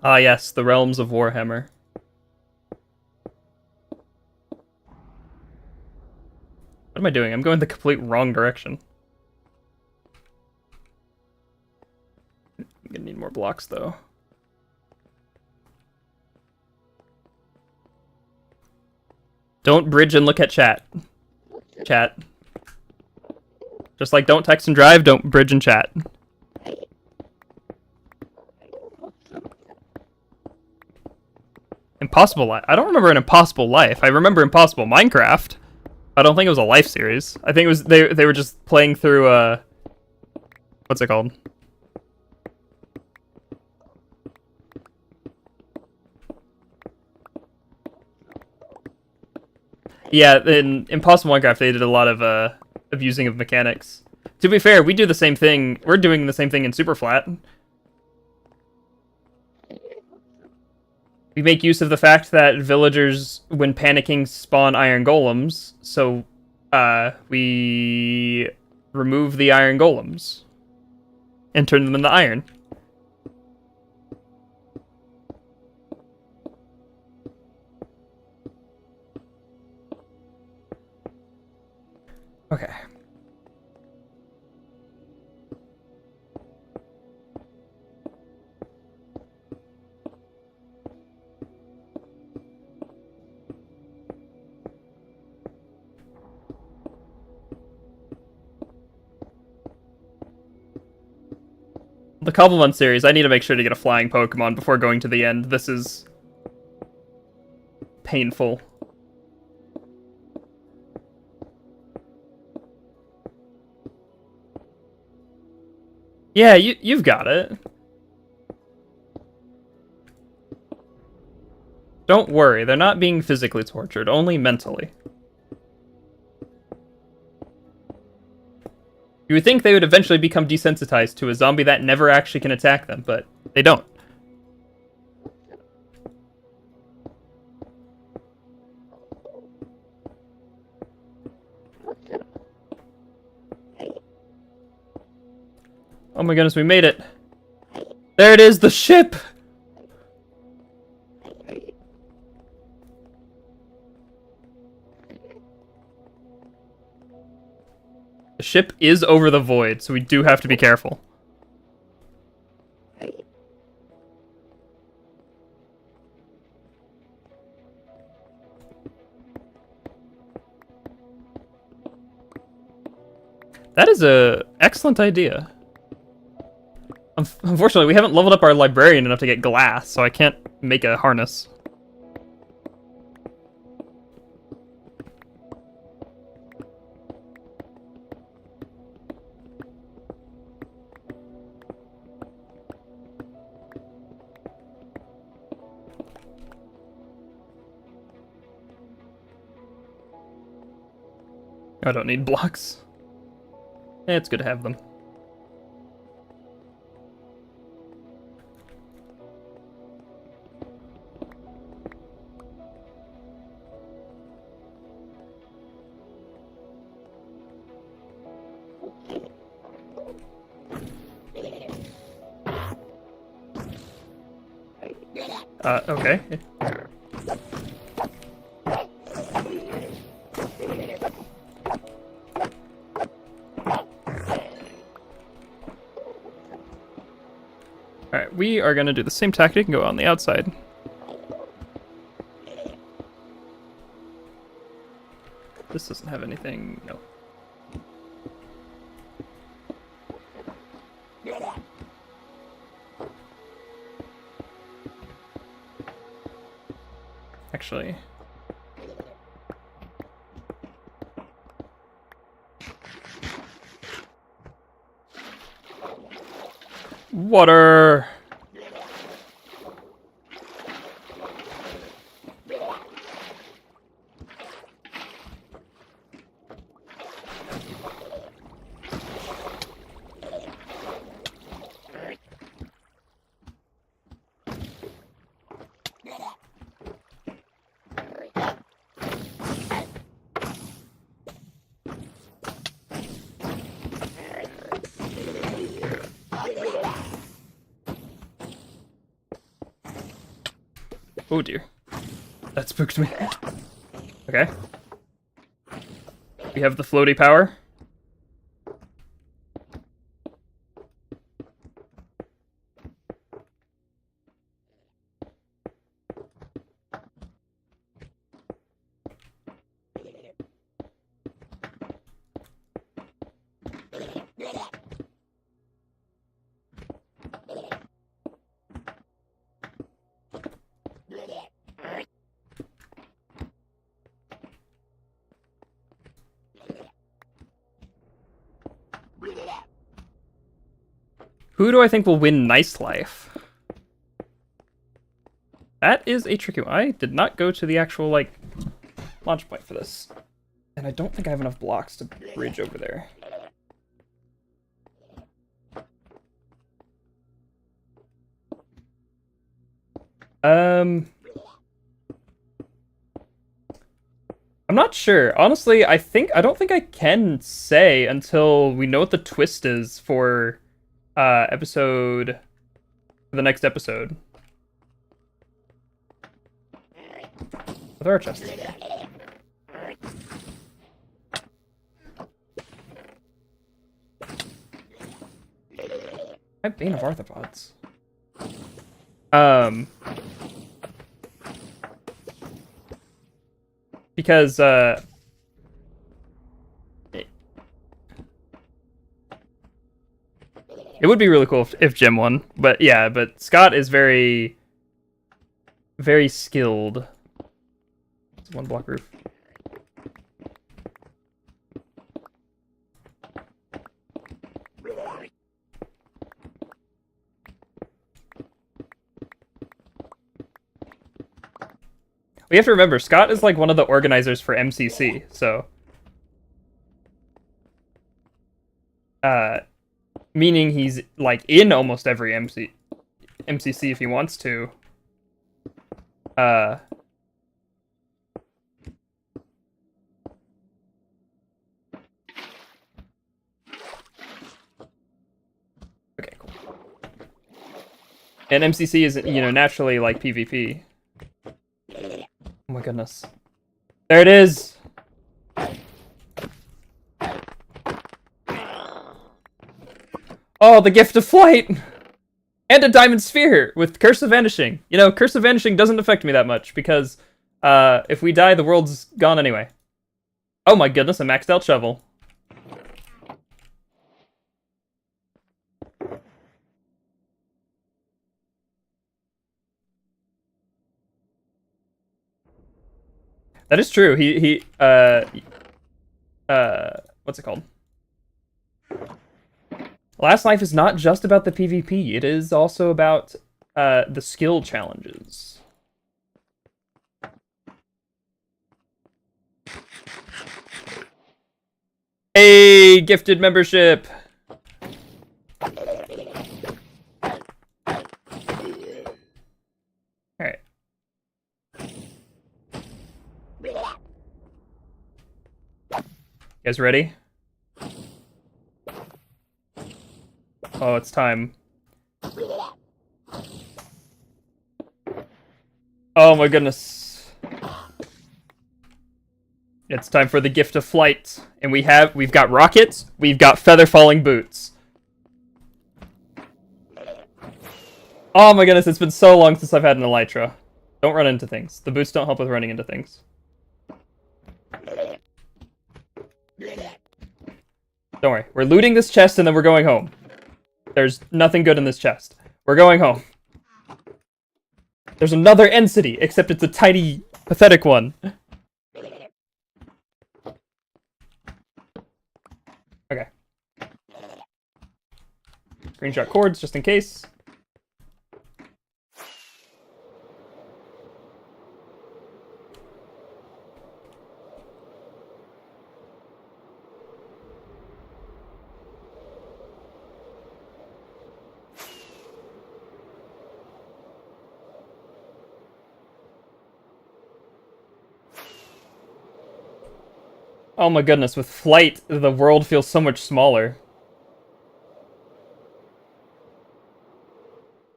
Ah yes, the realms of Warhammer. What am I doing? I'm going the complete wrong direction. I'm gonna need more blocks, though. Don't bridge and look at chat. Chat. Just like don't text and drive, don't bridge and chat. Impossible Life. I don't remember an Impossible Life. I remember Impossible Minecraft. I don't think it was a Life series. I think it was they were just playing through what's it called? Yeah, in Impossible Minecraft they did a lot of abusing of mechanics. To be fair, we do the same thing. We're doing the same thing in Superflat. We make use of the fact that villagers, when panicking, spawn iron golems, so we remove the iron golems and turn them into iron. Okay. The Compliment series, I need to make sure to get a flying Pokemon before going to the end. This is painful. Yeah, you've got it. Don't worry, they're not being physically tortured, only mentally. You would think they would eventually become desensitized to a zombie that never actually can attack them, but they don't. Oh my goodness, we made it. There it is, the ship! The ship is over the void, so we do have to be careful. That is a excellent idea. Unfortunately, we haven't leveled up our librarian enough to get glass, so I can't make a harness. I don't need blocks. It's good to have them. Okay. Alright, we are gonna do the same tactic and go on the outside. This doesn't have anything, no. Actually. Water! Oh dear. That spooked me. Okay. We have the floaty power. Who do I think will win Nice Life? That is a tricky one. I did not go to the actual, like, launch point for this. And I don't think I have enough blocks to bridge over there. I'm not sure. Honestly, I don't think I can say until we know what the twist is for the next episode. With our chest. I have Bane of Arthropods. Because it would be really cool if Jim won, but yeah, but Scott is very, very skilled. It's one block roof. We have to remember, Scott is like one of the organizers for MCC, so... meaning he's like in almost every MCC if he wants to. Okay, cool. And MCC is, you know, naturally like PvP. Oh my goodness. There it is! Oh, the gift of flight! And a diamond sphere with Curse of Vanishing. You know, Curse of Vanishing doesn't affect me that much because if we die, the world's gone anyway. Oh my goodness, a maxed out shovel. That is true. What's it called? Last Life is not just about the PvP, it is also about the skill challenges. Hey, gifted membership! Alright. You guys ready? Oh, it's time. Oh my goodness. It's time for the gift of flight. And we've got rockets, we've got feather falling boots. Oh my goodness, it's been so long since I've had an elytra. Don't run into things. The boots don't help with running into things. Don't worry, we're looting this chest and then we're going home. There's nothing good in this chest. We're going home. There's another end city, except it's a tiny, pathetic one. Okay. Screenshot cords, just in case. Oh my goodness, with flight, the world feels so much smaller.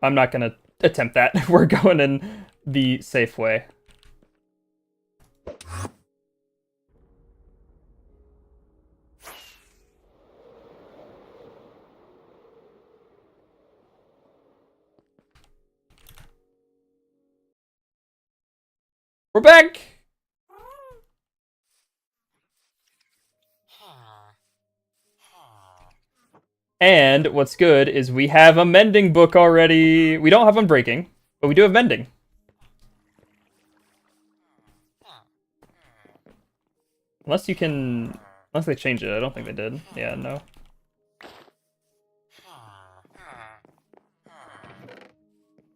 I'm not gonna attempt that. We're going in the safe way. We're back! And what's good is we have a mending book already. We don't have unbreaking, but we do have mending. Unless you can... Unless they changed it. I don't think they did. Yeah, no.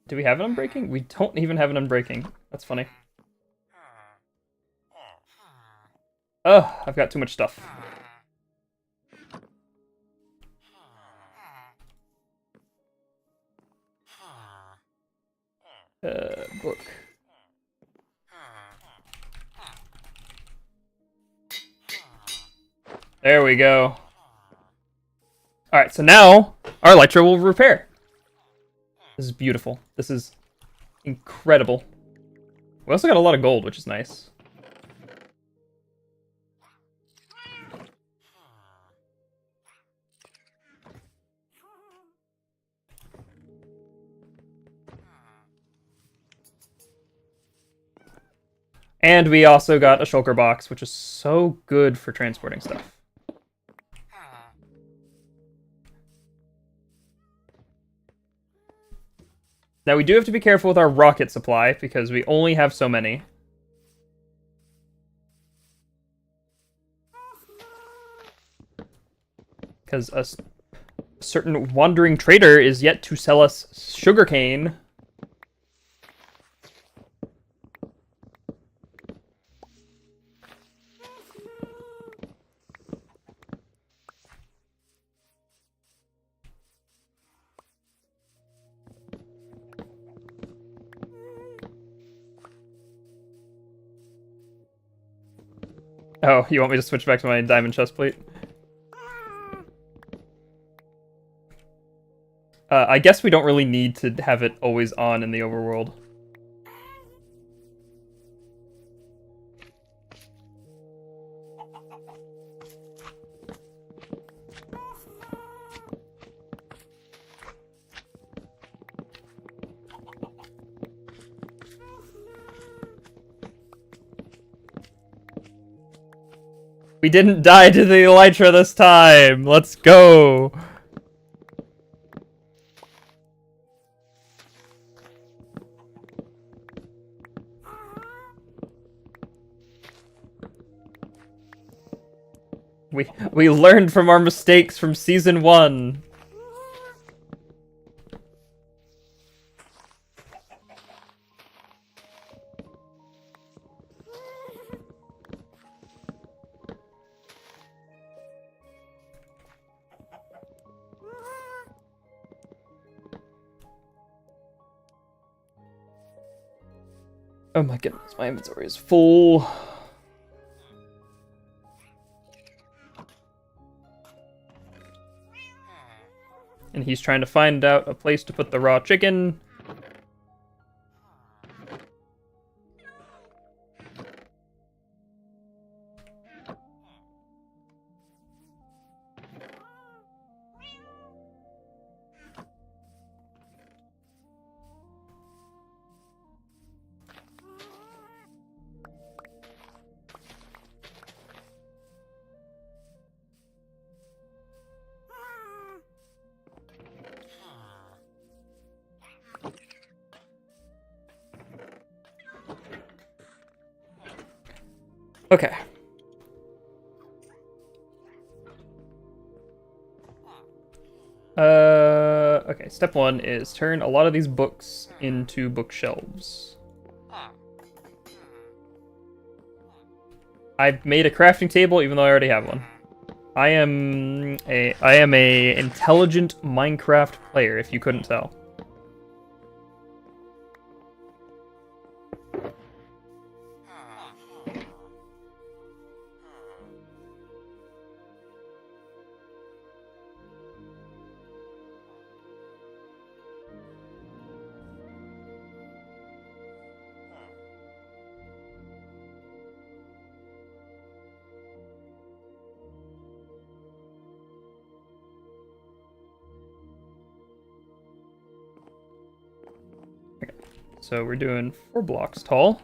Do we have an unbreaking? We don't even have an unbreaking. That's funny. Ugh, I've got too much stuff. Book. There we go. Alright, so now our elytra will repair. This is beautiful. This is incredible. We also got a lot of gold, which is nice. And we also got a shulker box, which is so good for transporting stuff. Now we do have to be careful with our rocket supply, because we only have so many. Because a certain wandering trader is yet to sell us sugarcane. Oh, you want me to switch back to my diamond chestplate? I guess we don't really need to have it always on in the overworld. We didn't die to the elytra this time! Let's go! We learned from our mistakes from season 1. Oh my goodness, my inventory is full. And he's trying to find out a place to put the raw chicken. Okay. Okay, step 1 is turn a lot of these books into bookshelves. I made a crafting table even though I already have one. I am a intelligent Minecraft player, if you couldn't tell. So we're doing 4 blocks tall.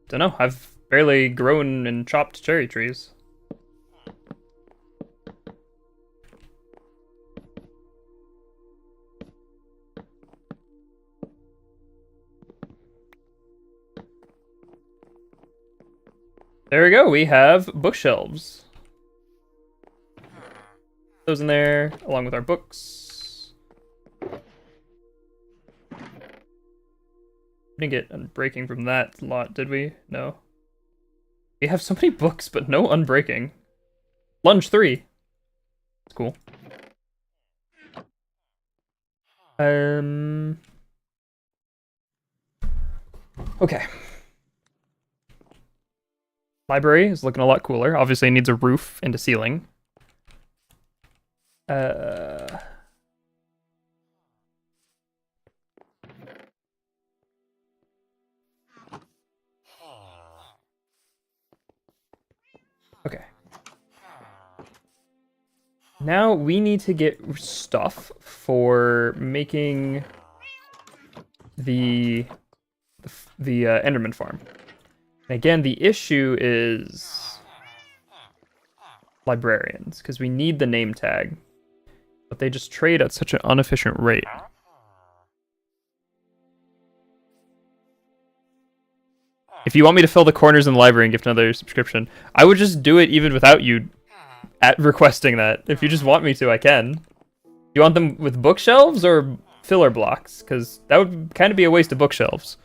Dunno, I've barely grown and chopped cherry trees. There we go, we have bookshelves. Those in there, along with our books. Didn't get unbreaking from that lot, did we? No. We have so many books, but no unbreaking. Lunge 3. That's cool. Okay. Library is looking a lot cooler. Obviously it needs a roof and a ceiling. Okay. Now we need to get stuff for making the Enderman farm. And again, the issue is librarians, because we need the name tag. But they just trade at such an inefficient rate. If you want me to fill the corners in the library and gift another subscription, I would just do it even without you at requesting that. If you just want me to, I can. You want them with bookshelves or filler blocks? Because that would kind of be a waste of bookshelves.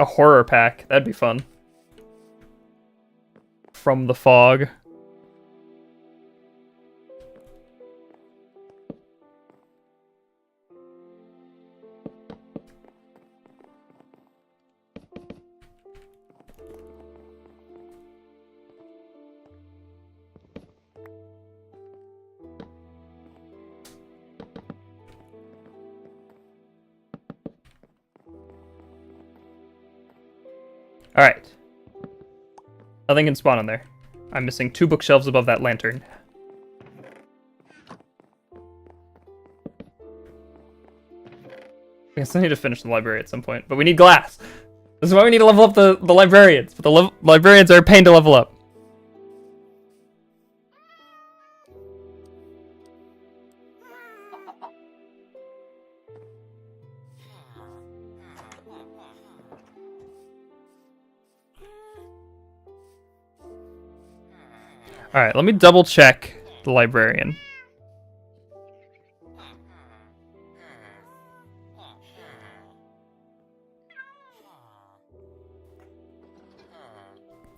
A horror pack. That'd be fun. From the Fog. Alright. Nothing can spawn in there. I'm missing 2 bookshelves above that lantern. I guess I need to finish the library at some point, but we need glass. This is why we need to level up the librarians, but the librarians are a pain to level up. Alright, let me double check the librarian.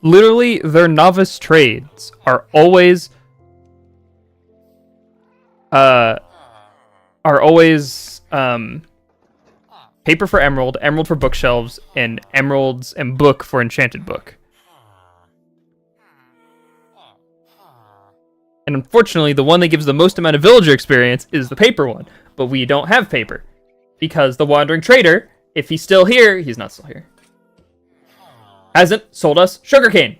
Literally, their novice trades are always paper for emerald, emerald for bookshelves, and emeralds and book for enchanted book. And unfortunately, the one that gives the most amount of villager experience is the paper one. But we don't have paper. Because the wandering trader, if he's still here, he's not still here, hasn't sold us sugarcane.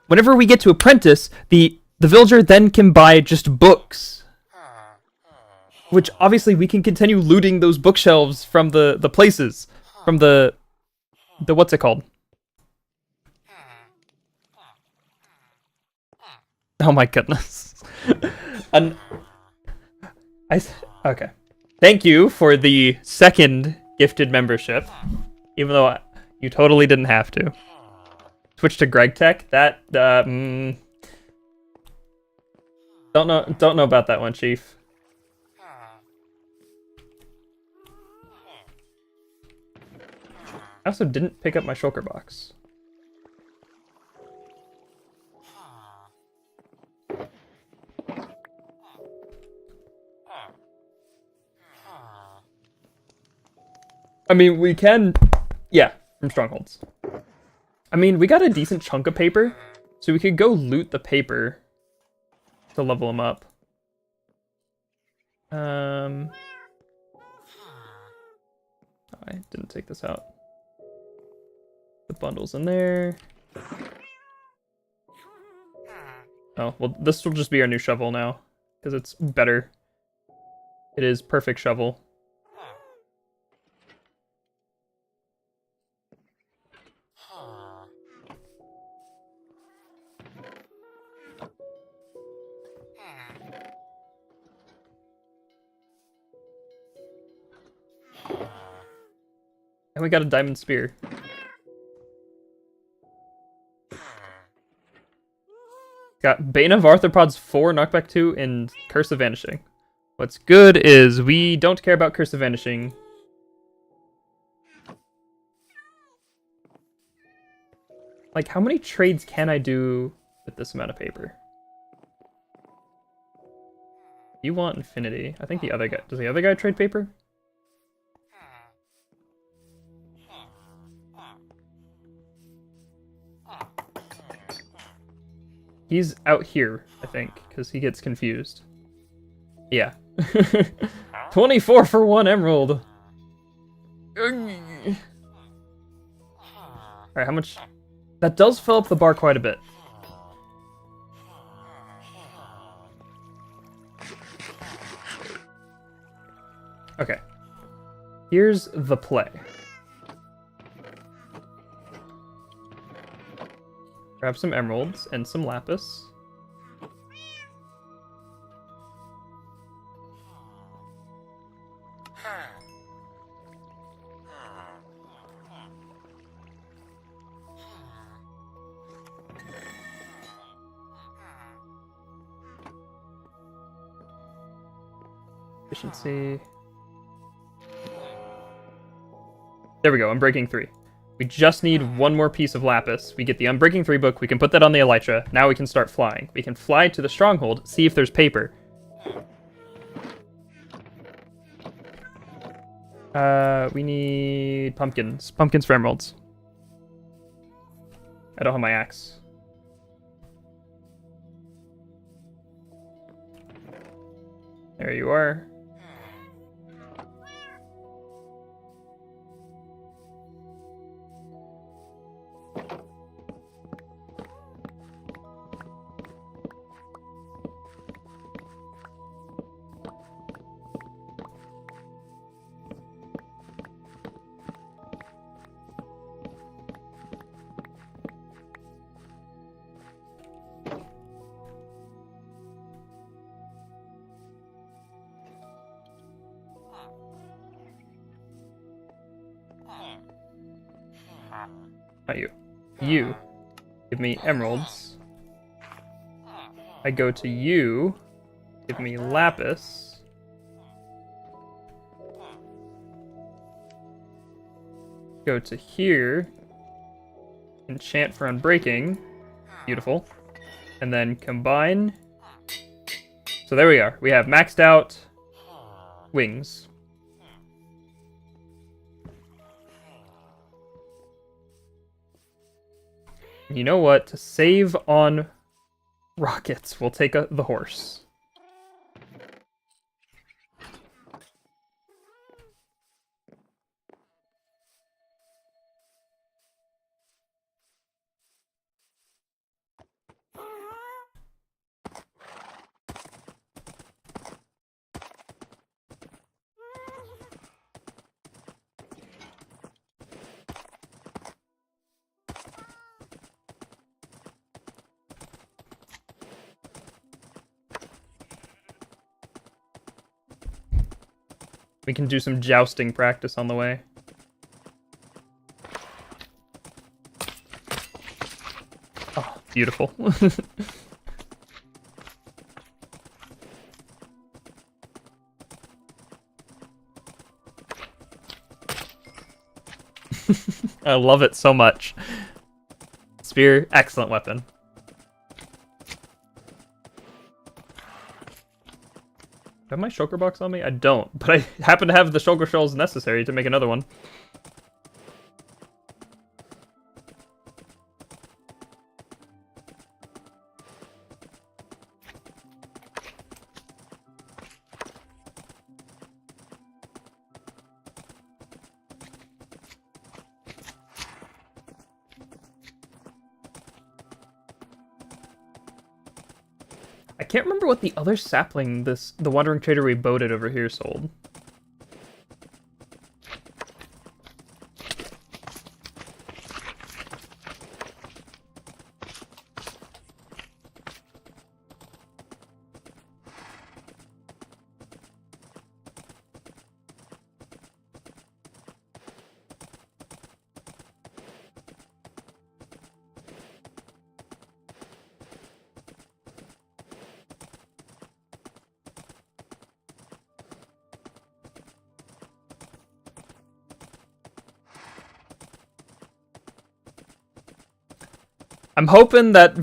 Whenever we get to apprentice, the villager then can buy just books. Which obviously we can continue looting those bookshelves from the places. From the what's it called? Oh my goodness. Okay. Thank you for the second gifted membership. Even though you totally didn't have to. Switch to Greg Tech? That, don't know about that one, Chief. I also didn't pick up my shulker box. I mean, we can... Yeah, from Strongholds. I mean, we got a decent chunk of paper, so we could go loot the paper to level them up. Oh, I didn't take this out. The bundle's in there. Oh, well, this will just be our new shovel now, because it's better. It is perfect shovel. And we got a diamond spear. Got Bane of Arthropods 4, Knockback 2, and Curse of Vanishing. What's good is we don't care about Curse of Vanishing. Like, how many trades can I do with this amount of paper? You want infinity. I think the other guy... Does the other guy trade paper? He's out here, I think, because he gets confused. Yeah. 24 for 1 emerald! Alright, how much... That does fill up the bar quite a bit. Okay. Here's the play. Grab some emeralds and some lapis. Efficiency. There we go, Unbreaking 3. We just need one more piece of lapis. We get the Unbreaking 3 book, we can put that on the elytra. Now we can start flying. We can fly to the stronghold, see if there's paper. We need pumpkins. Pumpkins for emeralds. I don't have my axe. There you are. Not you. You. Give me emeralds. I go to you. Give me lapis. Go to here. Enchant for unbreaking. Beautiful. And then combine. So there we are. We have maxed out wings. You know what? To save on rockets, we'll take the horse. We can do some jousting practice on the way. Oh, beautiful. I love it so much. Spear, excellent weapon. Do I have my shulker box on me? I don't, but I happen to have the shulker shells necessary to make another one. I can't remember what the other sapling the wandering trader we boated over here sold. I'm hoping that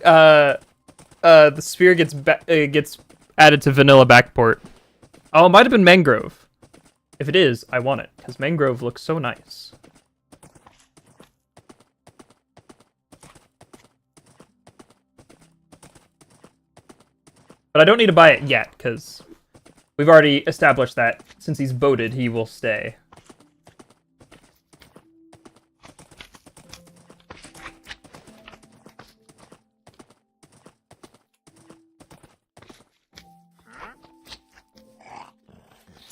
the spear gets added to vanilla backport. Oh, it might have been mangrove. If it is, I want it because mangrove looks so nice. But I don't need to buy it yet because we've already established that since he's boated, he will stay.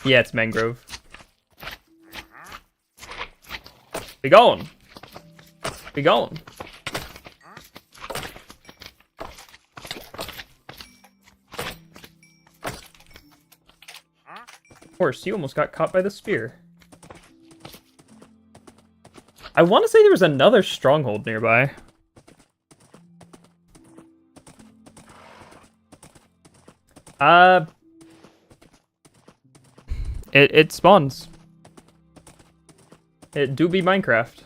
Yeah, it's mangrove. Be going. Be going. Horse, you almost got caught by the spear. I want to say there was another stronghold nearby. It spawns. It do be Minecraft.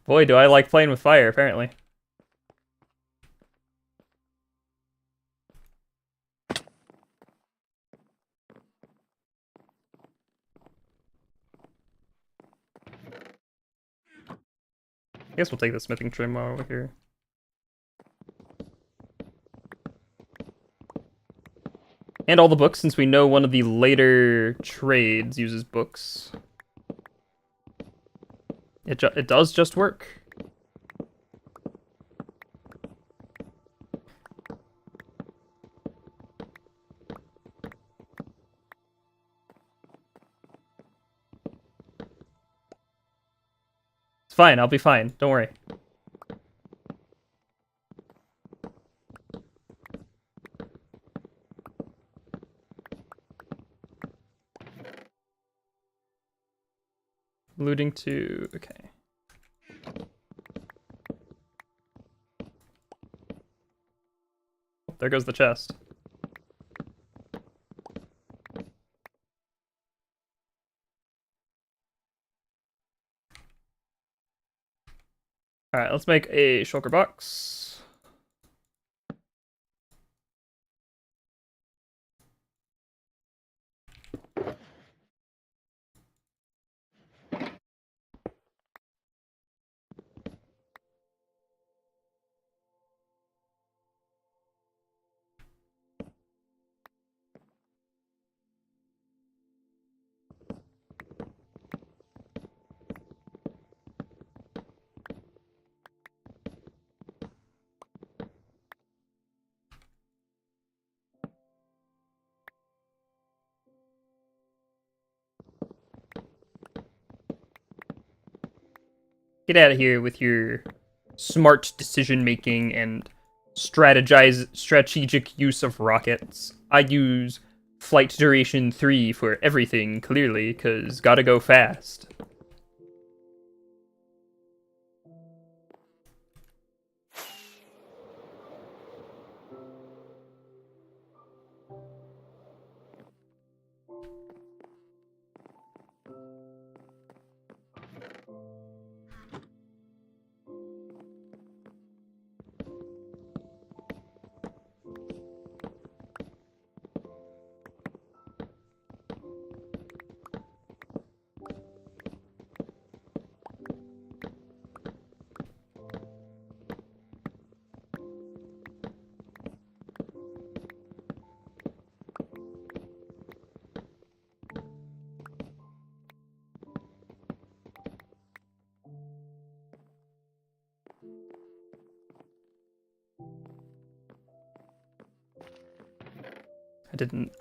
Boy, do I like playing with fire, apparently. I guess we'll take the smithing trim while we're here. And all the books, since we know one of the later trades uses books. It does just work. It's fine, I'll be fine. Don't worry. Alluding to... okay. There goes the chest. Alright, let's make a shulker box. Get out of here with your smart decision making and strategic use of rockets. I use flight duration 3 for everything, clearly, cause gotta go fast.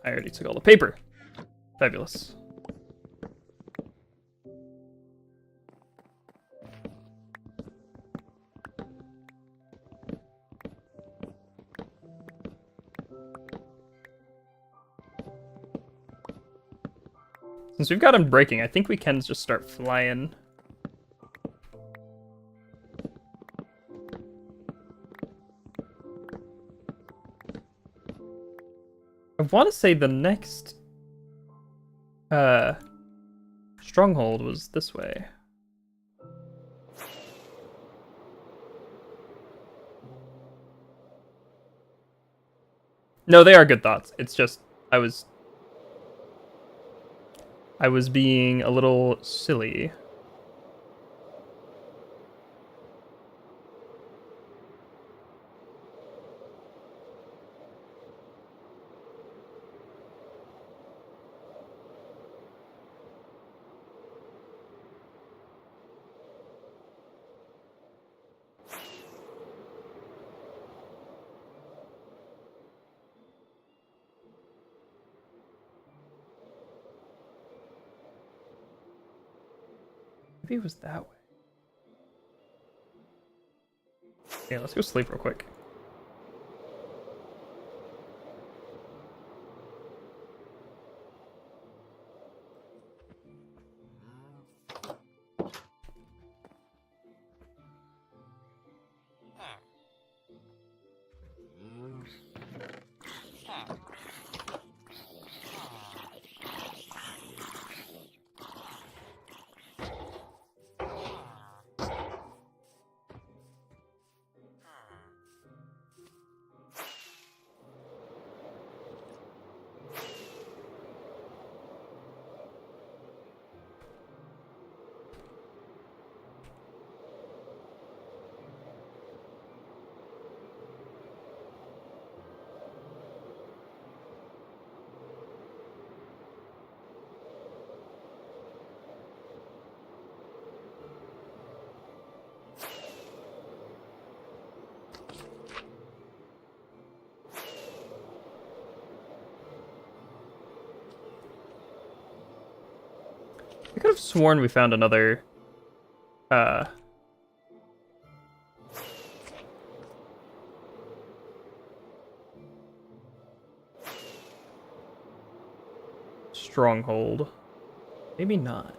I already took all the paper. Fabulous. Since we've got him breaking, I think we can just start flying. I want to say the next stronghold was this way. No, they are good thoughts. It's just I was being a little silly. Maybe it was that way. Yeah, let's go sleep real quick. I could have sworn we found another, stronghold. Maybe not.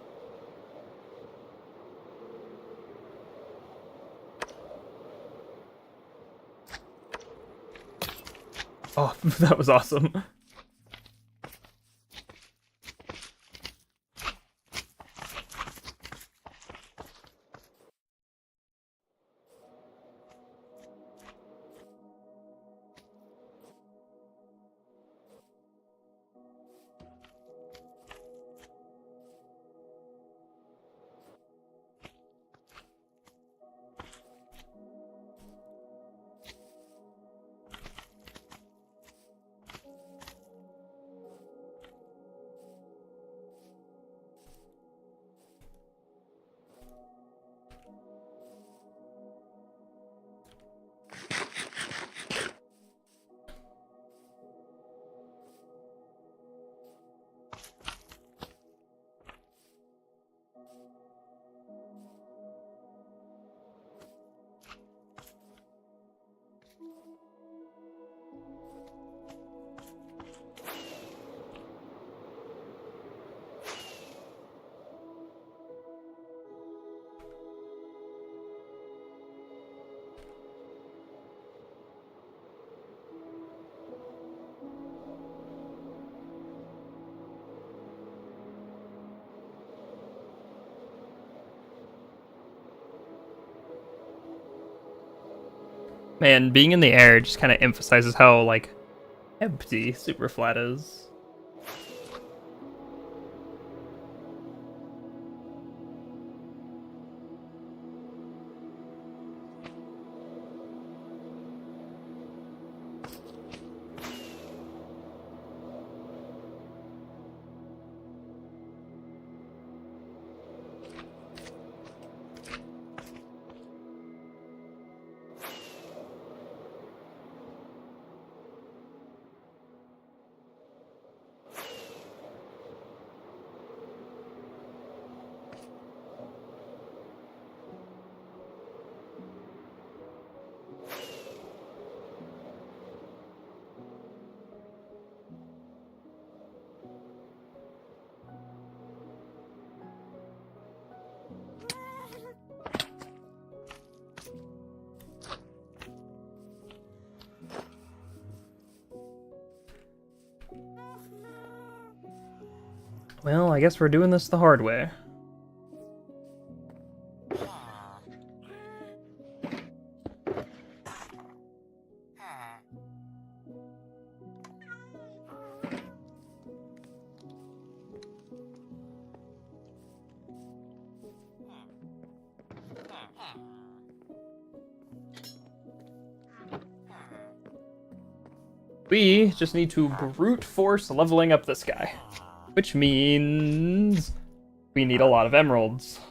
Oh, that was awesome. Man, being in the air just kind of emphasizes how, like, empty super flat is. Well, I guess we're doing this the hard way. We just need to brute force leveling up this guy. Which means we need a lot of emeralds.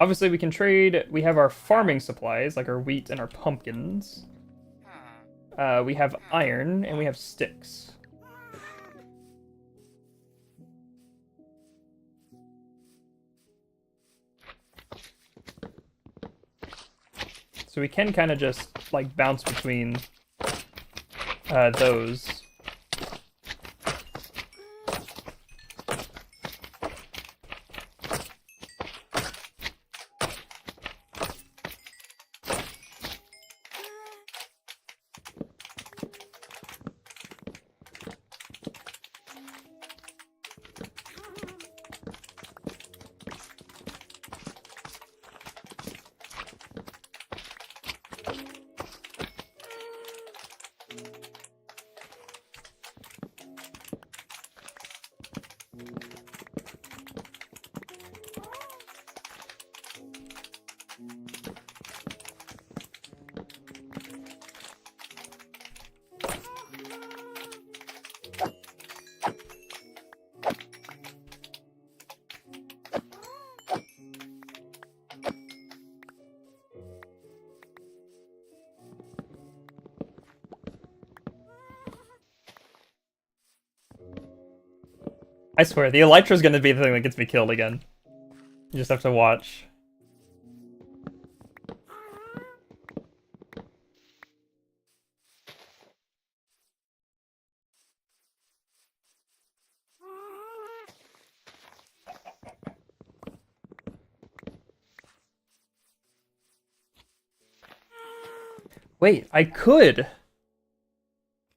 Obviously, we can trade. We have our farming supplies, like our wheat and our pumpkins. We have iron, and we have sticks. So we can kind of just, like, bounce between those. I swear, the Elytra's gonna be the thing that gets me killed again. You just have to watch. Wait, I could!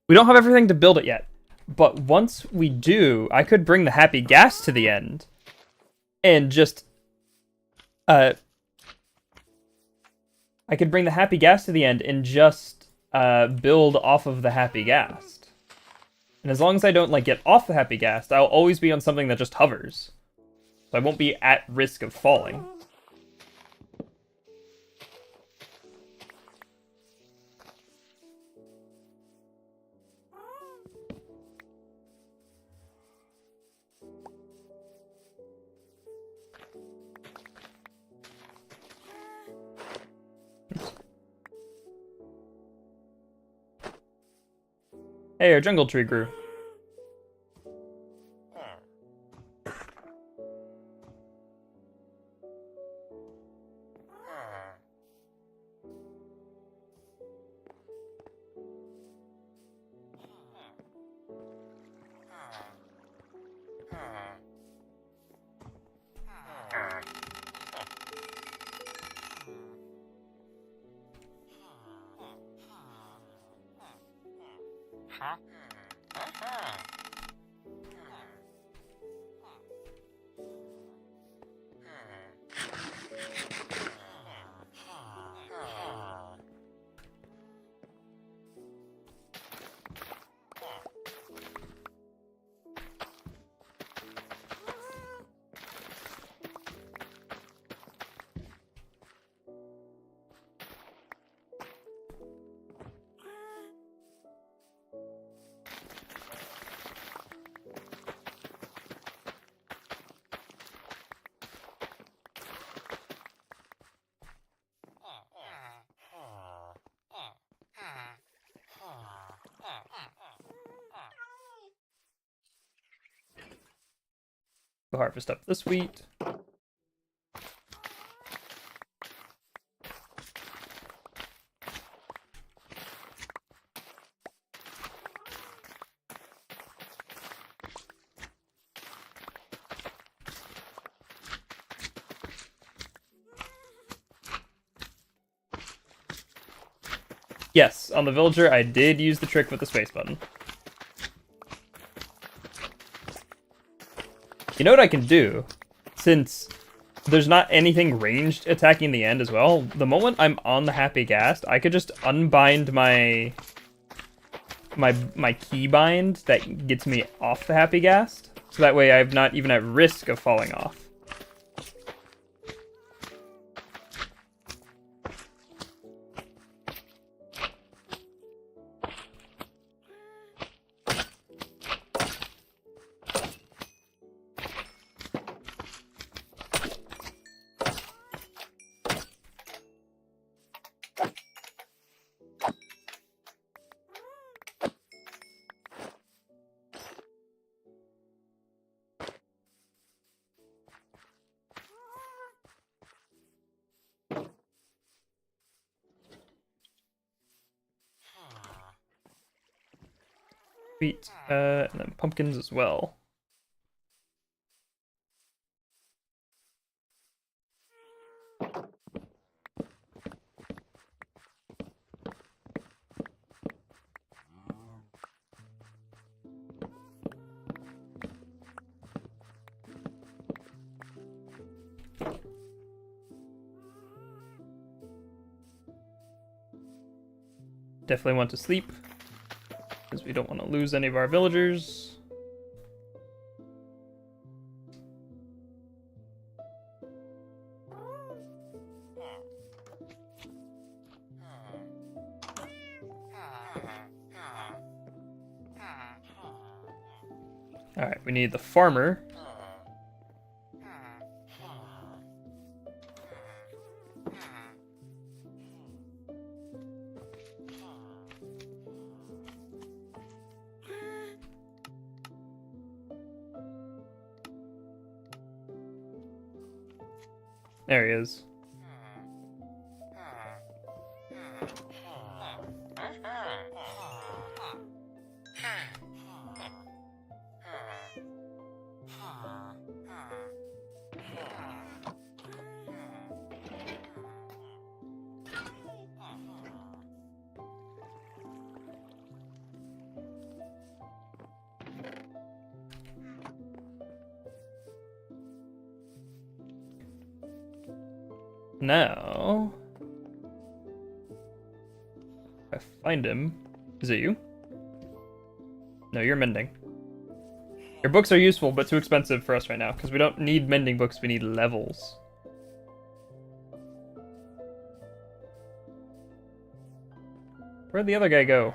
We don't have everything to build it yet. But once we do, I could bring the happy gas to the end. And just... I could bring the happy gas to the end and just build off of the happy gas. And as long as I don't like get off the happy gas, I'll always be on something that just hovers. So I won't be at risk of falling. Hey, our jungle tree grew. Go harvest up this wheat. Yes, on the villager, I did use the trick with the space button. You know what I can do? Since there's not anything ranged attacking the end as well, the moment I'm on the happy ghast, I could just unbind my keybind that gets me off the happy ghast. So that way I'm not even at risk of falling off. Wheat, and then pumpkins as well. Definitely want to sleep, because we don't want to lose any of our villagers. Alright, we need the farmer. There he is. Now, if I find him, is it you? No, you're mending. Your books are useful, but too expensive for us right now, because we don't need mending books, we need levels. Where'd the other guy go?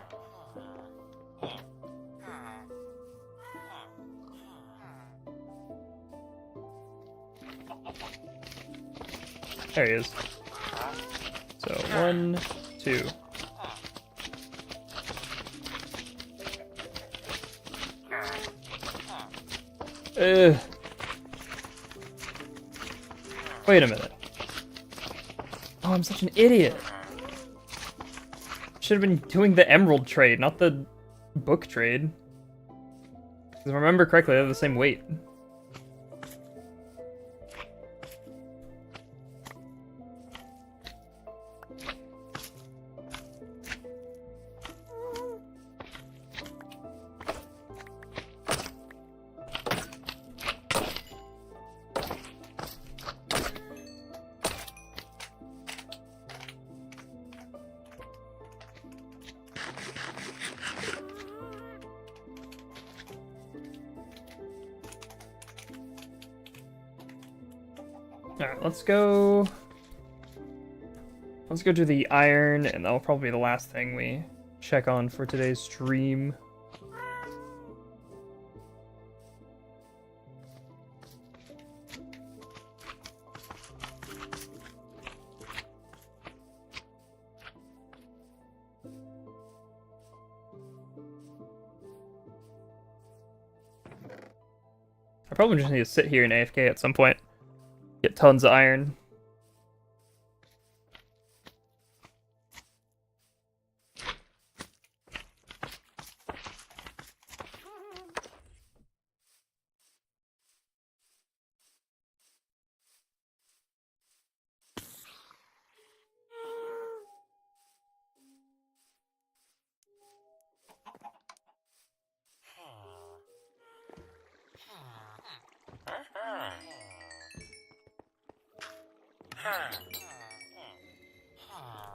There he is. So, 1, 2. Wait a minute. Oh, I'm such an idiot. Should have been doing the emerald trade, not the book trade. If I remember correctly, they're the same weight. Alright, let's go do the iron, and that'll probably be the last thing we check on for today's stream. I probably just need to sit here in AFK at some point. Get tons of iron.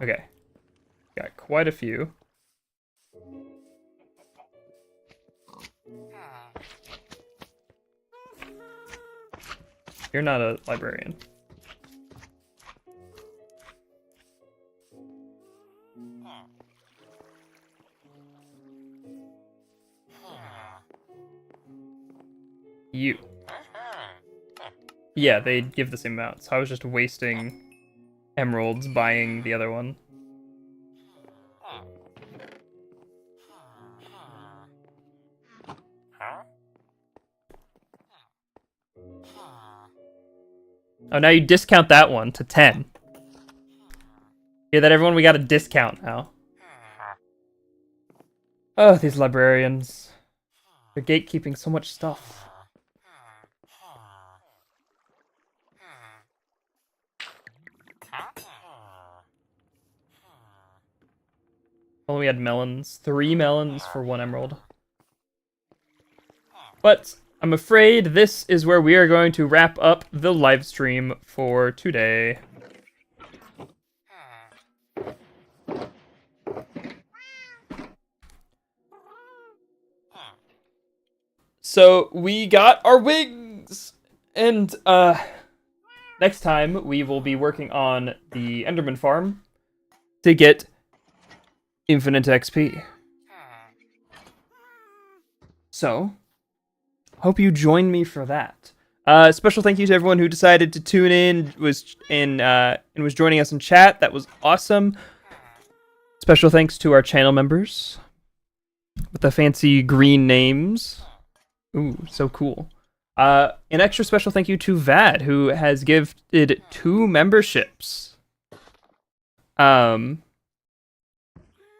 Okay. Got quite a few. You're not a librarian. You. Yeah, they give the same amount, so I was just wasting emeralds buying the other one. Oh, now you discount that one to 10. Hear that, everyone? We got a discount now. Oh, these librarians. They're gatekeeping so much stuff. Oh, we had melons. 3 melons for 1 emerald. But I'm afraid this is where we are going to wrap up the live stream for today. So we got our wings! And next time we will be working on the Enderman farm to get infinite XP. So, hope you join me for that. Special thank you to everyone who decided to tune in, and was joining us in chat. That was awesome. Special thanks to our channel members with the fancy green names. Ooh, so cool. An extra special thank you to Vad, who has gifted 2 memberships.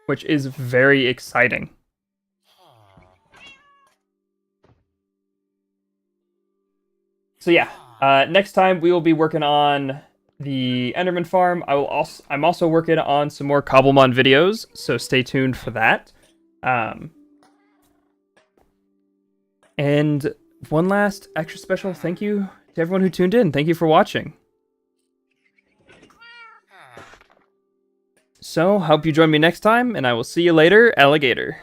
Which is very exciting. So yeah, next time we will be working on the Enderman farm. I'm also working on some more Cobblemon videos, so stay tuned for that. And one last extra special thank you to everyone who tuned in. Thank you for watching. So, hope you join me next time, and I will see you later, alligator.